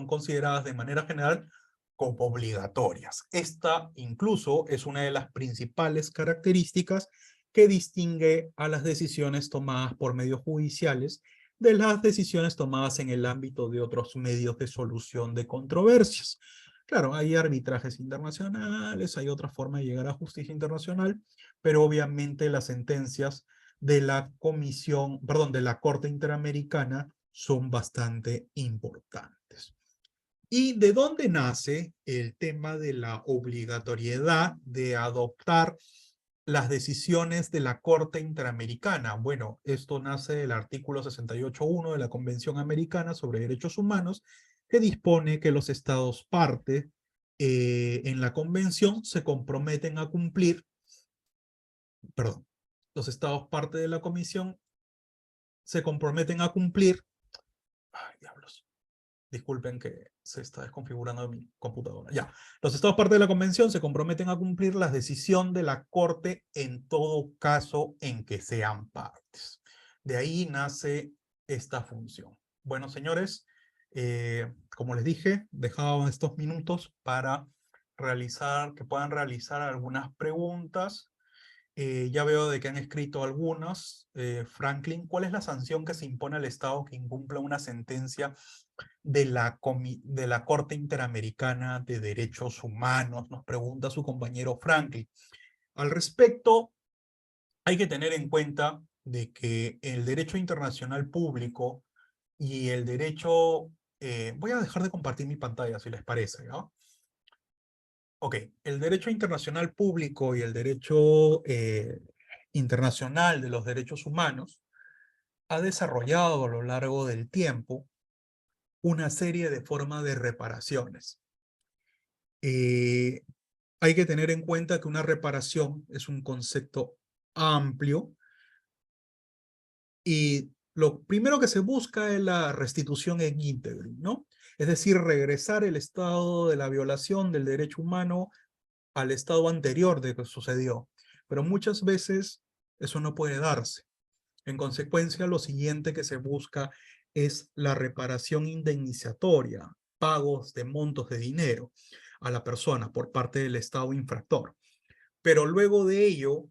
[SPEAKER 1] consideradas de manera general como obligatorias. Esta incluso es una de las principales características que distingue a las decisiones tomadas por medios judiciales de las decisiones tomadas en el ámbito de otros medios de solución de controversias. Claro, hay arbitrajes internacionales, hay otra forma de llegar a justicia internacional, pero obviamente las sentencias de la de la Corte Interamericana son bastante importantes. ¿Y de dónde nace el tema de la obligatoriedad de adoptar las decisiones de la Corte Interamericana? Bueno, esto nace del artículo 68.1 de la Convención Americana sobre Derechos Humanos, que dispone que los estados parte en la convención se comprometen a cumplir, perdón, los estados parte de la comisión se comprometen a cumplir, ay, diablos, disculpen que se está desconfigurando mi computadora. Ya, los estados parte de la convención se comprometen a cumplir la decisión de la Corte en todo caso en que sean partes. De ahí nace esta función. Bueno, señores, como les dije, dejaba estos minutos para que puedan realizar algunas preguntas. Ya veo de que han escrito algunas. Franklin, ¿cuál es la sanción que se impone al Estado que incumpla una sentencia de la Corte Interamericana de Derechos Humanos? Nos pregunta su compañero Franklin. Al respecto, hay que tener en cuenta de que el derecho internacional público y el derecho... voy a dejar de compartir mi pantalla, si les parece, ¿no? Ok, el derecho internacional público y el derecho internacional de los derechos humanos ha desarrollado a lo largo del tiempo una serie de formas de reparaciones. Hay que tener en cuenta que una reparación es un concepto amplio y lo primero que se busca es la restitución en íntegro, ¿no? Es decir, regresar el estado de la violación del derecho humano al estado anterior de que sucedió. Pero muchas veces eso no puede darse. En consecuencia, lo siguiente que se busca es la reparación indemnizatoria, pagos de montos de dinero a la persona por parte del Estado infractor. Pero luego de ello,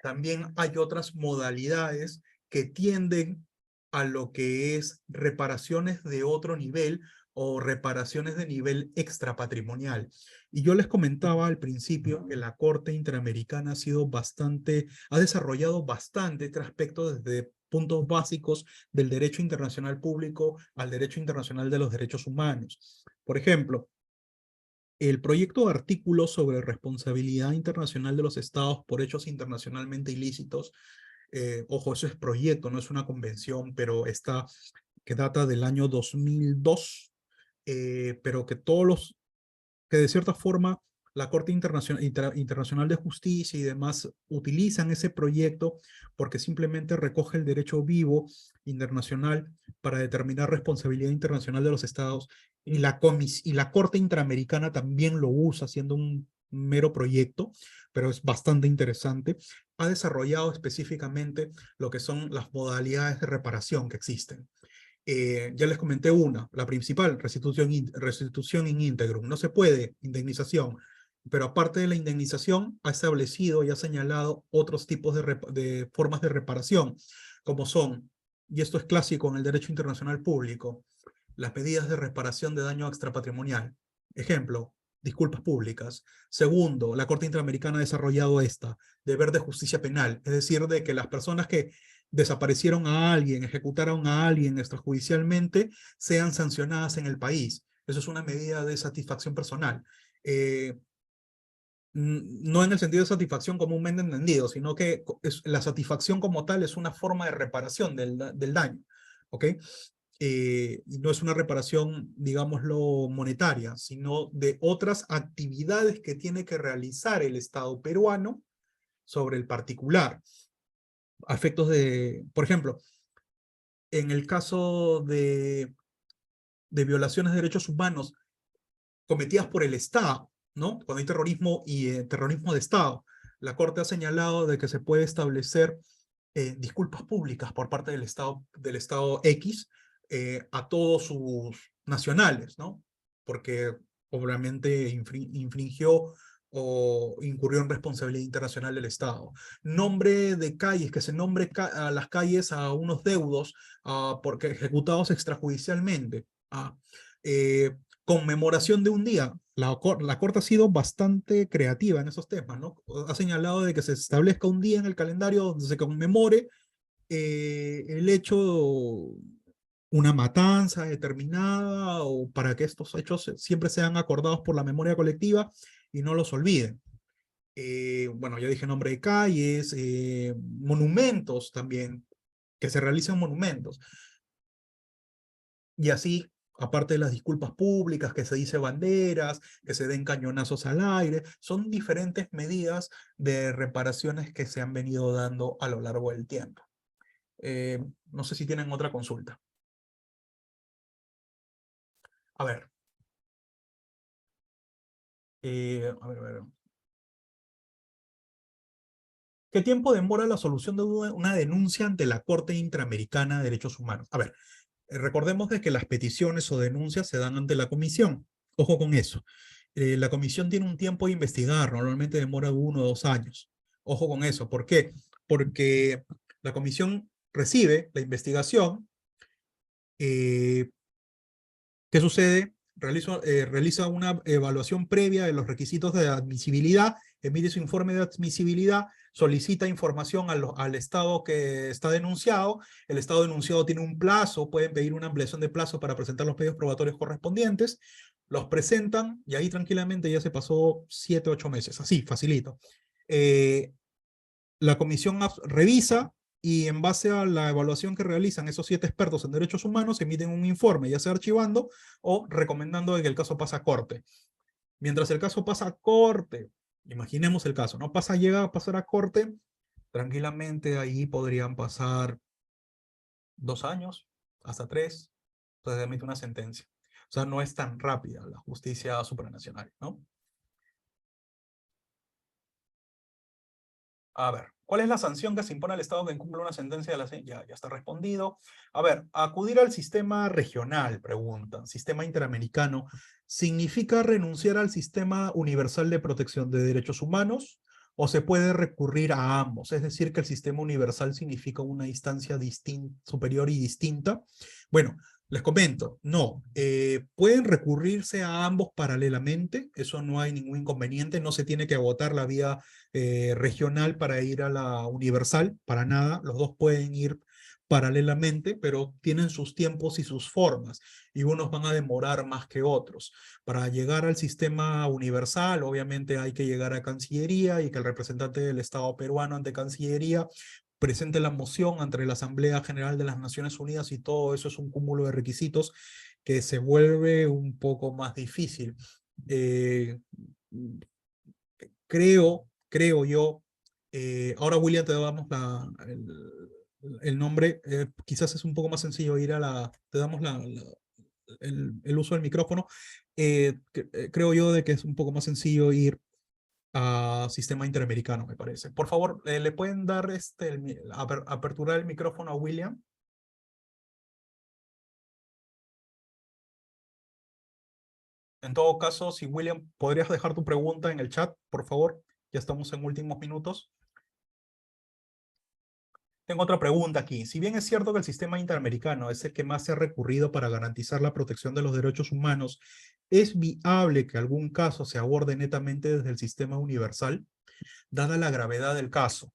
[SPEAKER 1] también hay otras modalidades que tienden a lo que es reparaciones de otro nivel o reparaciones de nivel extrapatrimonial. Y yo les comentaba al principio que la Corte Interamericana ha desarrollado bastante este aspecto desde puntos básicos del derecho internacional público al derecho internacional de los derechos humanos. Por ejemplo, el proyecto de artículo sobre responsabilidad internacional de los estados por hechos internacionalmente ilícitos, ojo, eso es proyecto, no es una convención, pero que data del año 2002, pero que de cierta forma la Corte Internacional de Justicia y demás utilizan ese proyecto porque simplemente recoge el derecho vivo internacional para determinar responsabilidad internacional de los estados y la Corte Interamericana también lo usa siendo un mero proyecto, pero es bastante interesante. Ha desarrollado específicamente lo que son las modalidades de reparación que existen. Ya les comenté una, la principal, restitución in integrum. No se puede indemnización, pero aparte de la indemnización, ha establecido y ha señalado otros tipos de formas de reparación, como son, y esto es clásico en el derecho internacional público, las medidas de reparación de daño extrapatrimonial. Ejemplo, disculpas públicas. Segundo, la Corte Interamericana ha desarrollado deber de justicia penal, es decir, de que las personas que desaparecieron a alguien, ejecutaron a alguien extrajudicialmente, sean sancionadas en el país. Eso es una medida de satisfacción personal. No en el sentido de satisfacción comúnmente entendido, sino que la satisfacción como tal es una forma de reparación del daño. ¿Ok? Y no es una reparación, digámoslo, monetaria, sino de otras actividades que tiene que realizar el Estado peruano sobre el particular. A efectos de, por ejemplo, en el caso de violaciones de derechos humanos, cometidas por el Estado, ¿no? Cuando hay terrorismo y terrorismo de Estado. La Corte ha señalado de que se puede establecer disculpas públicas por parte del Estado X a todos sus nacionales, ¿no? Porque obviamente infringió o incurrió en responsabilidad internacional del Estado. Nombre de calles, que se nombre a las calles a unos deudos porque ejecutados extrajudicialmente. Conmemoración de un día. La Corte ha sido bastante creativa en esos temas, ¿no? Ha señalado de que se establezca un día en el calendario donde se conmemore el hecho, una matanza determinada, o para que estos hechos siempre sean acordados por la memoria colectiva y no los olviden. Bueno, ya dije nombre de calles, monumentos también, que se realicen monumentos. Y así, aparte de las disculpas públicas, que se dice banderas, que se den cañonazos al aire, son diferentes medidas de reparaciones que se han venido dando a lo largo del tiempo. No sé si tienen otra consulta. A ver. A ver. ¿Qué tiempo demora la solución de una denuncia ante la Corte Interamericana de Derechos Humanos? A ver, recordemos de que las peticiones o denuncias se dan ante la comisión. Ojo con eso. La comisión tiene un tiempo de investigar, normalmente demora 1 o 2 años. Ojo con eso. ¿Por qué? Porque la comisión recibe la investigación. ¿Qué sucede? Realiza una evaluación previa de los requisitos de admisibilidad, emite su informe de admisibilidad, solicita información al Estado que está denunciado. El Estado denunciado tiene un plazo, pueden pedir una ampliación de plazo para presentar los medios probatorios correspondientes, los presentan y ahí tranquilamente ya se pasó 7, 8 meses, así, facilito. La comisión revisa y en base a la evaluación que realizan esos 7 expertos en derechos humanos, emiten un informe, ya sea archivando o recomendando que el caso pase a corte. Mientras el caso pasa a corte, imaginemos el caso, ¿no? Llega a pasar a corte, tranquilamente ahí podrían pasar 2 años, hasta 3, entonces emite una sentencia. O sea, no es tan rápida la justicia supranacional, ¿no? A ver, ¿cuál es la sanción que se impone al Estado que incumple una sentencia de la ya está respondido. A ver, acudir al sistema regional, preguntan, sistema interamericano, ¿significa renunciar al sistema universal de protección de derechos humanos? ¿O se puede recurrir a ambos? Es decir, que el sistema universal significa una instancia superior y distinta. Bueno, les comento, no, pueden recurrirse a ambos paralelamente, eso no hay ningún inconveniente, no se tiene que agotar la vía regional para ir a la universal, para nada, los dos pueden ir paralelamente, pero tienen sus tiempos y sus formas, y unos van a demorar más que otros. Para llegar al sistema universal, obviamente hay que llegar a Cancillería y que el representante del Estado peruano ante Cancillería presente la moción ante la Asamblea General de las Naciones Unidas, y todo eso es un cúmulo de requisitos que se vuelve un poco más difícil. Creo yo, ahora William te damos el nombre, quizás es un poco más sencillo ir te damos el uso del micrófono. Creo yo de que es un poco más sencillo ir a sistema interamericano, me parece. Por favor, ¿le pueden dar aperturar el micrófono a William? En todo caso, si William, ¿podrías dejar tu pregunta en el chat, por favor? Ya estamos en últimos minutos. Tengo otra pregunta aquí. Si bien es cierto que el sistema interamericano es el que más se ha recurrido para garantizar la protección de los derechos humanos, ¿es viable que algún caso se aborde netamente desde el sistema universal? Dada la gravedad del caso,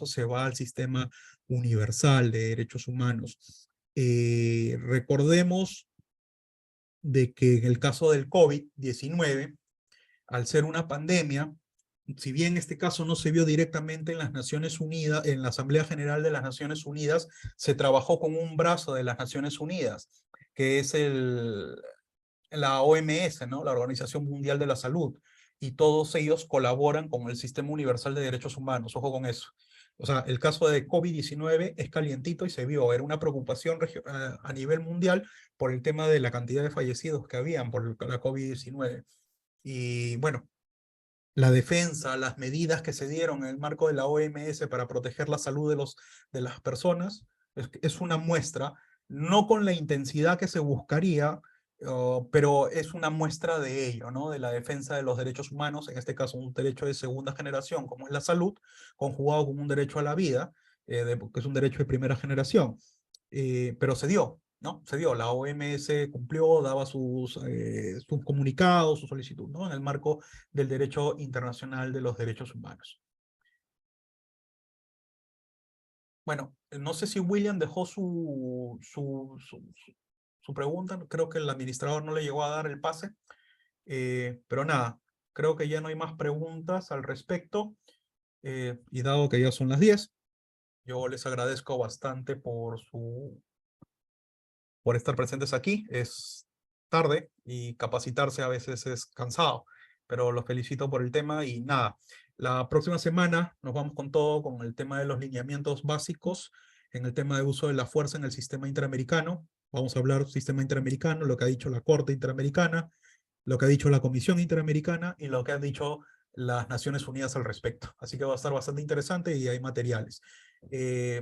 [SPEAKER 1] se va al sistema universal de derechos humanos. Recordemos de que en el caso del COVID-19, al ser una pandemia, si bien este caso no se vio directamente en las Naciones Unidas, en la Asamblea General de las Naciones Unidas, se trabajó con un brazo de las Naciones Unidas, que es la OMS, ¿no? La Organización Mundial de la Salud, y todos ellos colaboran con el Sistema Universal de Derechos Humanos, ojo con eso. o sea, el caso de COVID-19 es calientito y se vio, era una preocupación a nivel mundial por el tema de la cantidad de fallecidos que habían por la COVID-19. Y bueno, la defensa, las medidas que se dieron en el marco de la OMS para proteger la salud de las personas, es una muestra, no con la intensidad que se buscaría, pero es una muestra de ello, ¿no? De la defensa de los derechos humanos, en este caso un derecho de segunda generación, como es la salud, conjugado con un derecho a la vida, que es un derecho de primera generación. Pero se dio, ¿no? Se dio, la OMS cumplió, daba sus comunicados, su solicitud, ¿no? En el marco del derecho internacional de los derechos humanos. Bueno, no sé si William dejó su pregunta, creo que el administrador no le llegó a dar el pase, pero nada, creo que ya no hay más preguntas al respecto, y dado que ya son las 10, yo les agradezco bastante por estar presentes aquí. Es tarde y capacitarse a veces es cansado, pero los felicito por el tema y nada, la próxima semana nos vamos con todo, con el tema de los lineamientos básicos, en el tema de uso de la fuerza en el sistema interamericano. Vamos a hablar sistema interamericano, lo que ha dicho la Corte Interamericana, lo que ha dicho la Comisión Interamericana y lo que han dicho las Naciones Unidas al respecto. Así que va a estar bastante interesante y hay materiales.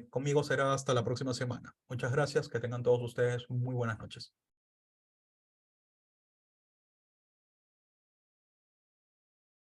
[SPEAKER 1] Conmigo será hasta la próxima semana. Muchas gracias, que tengan todos ustedes muy buenas noches.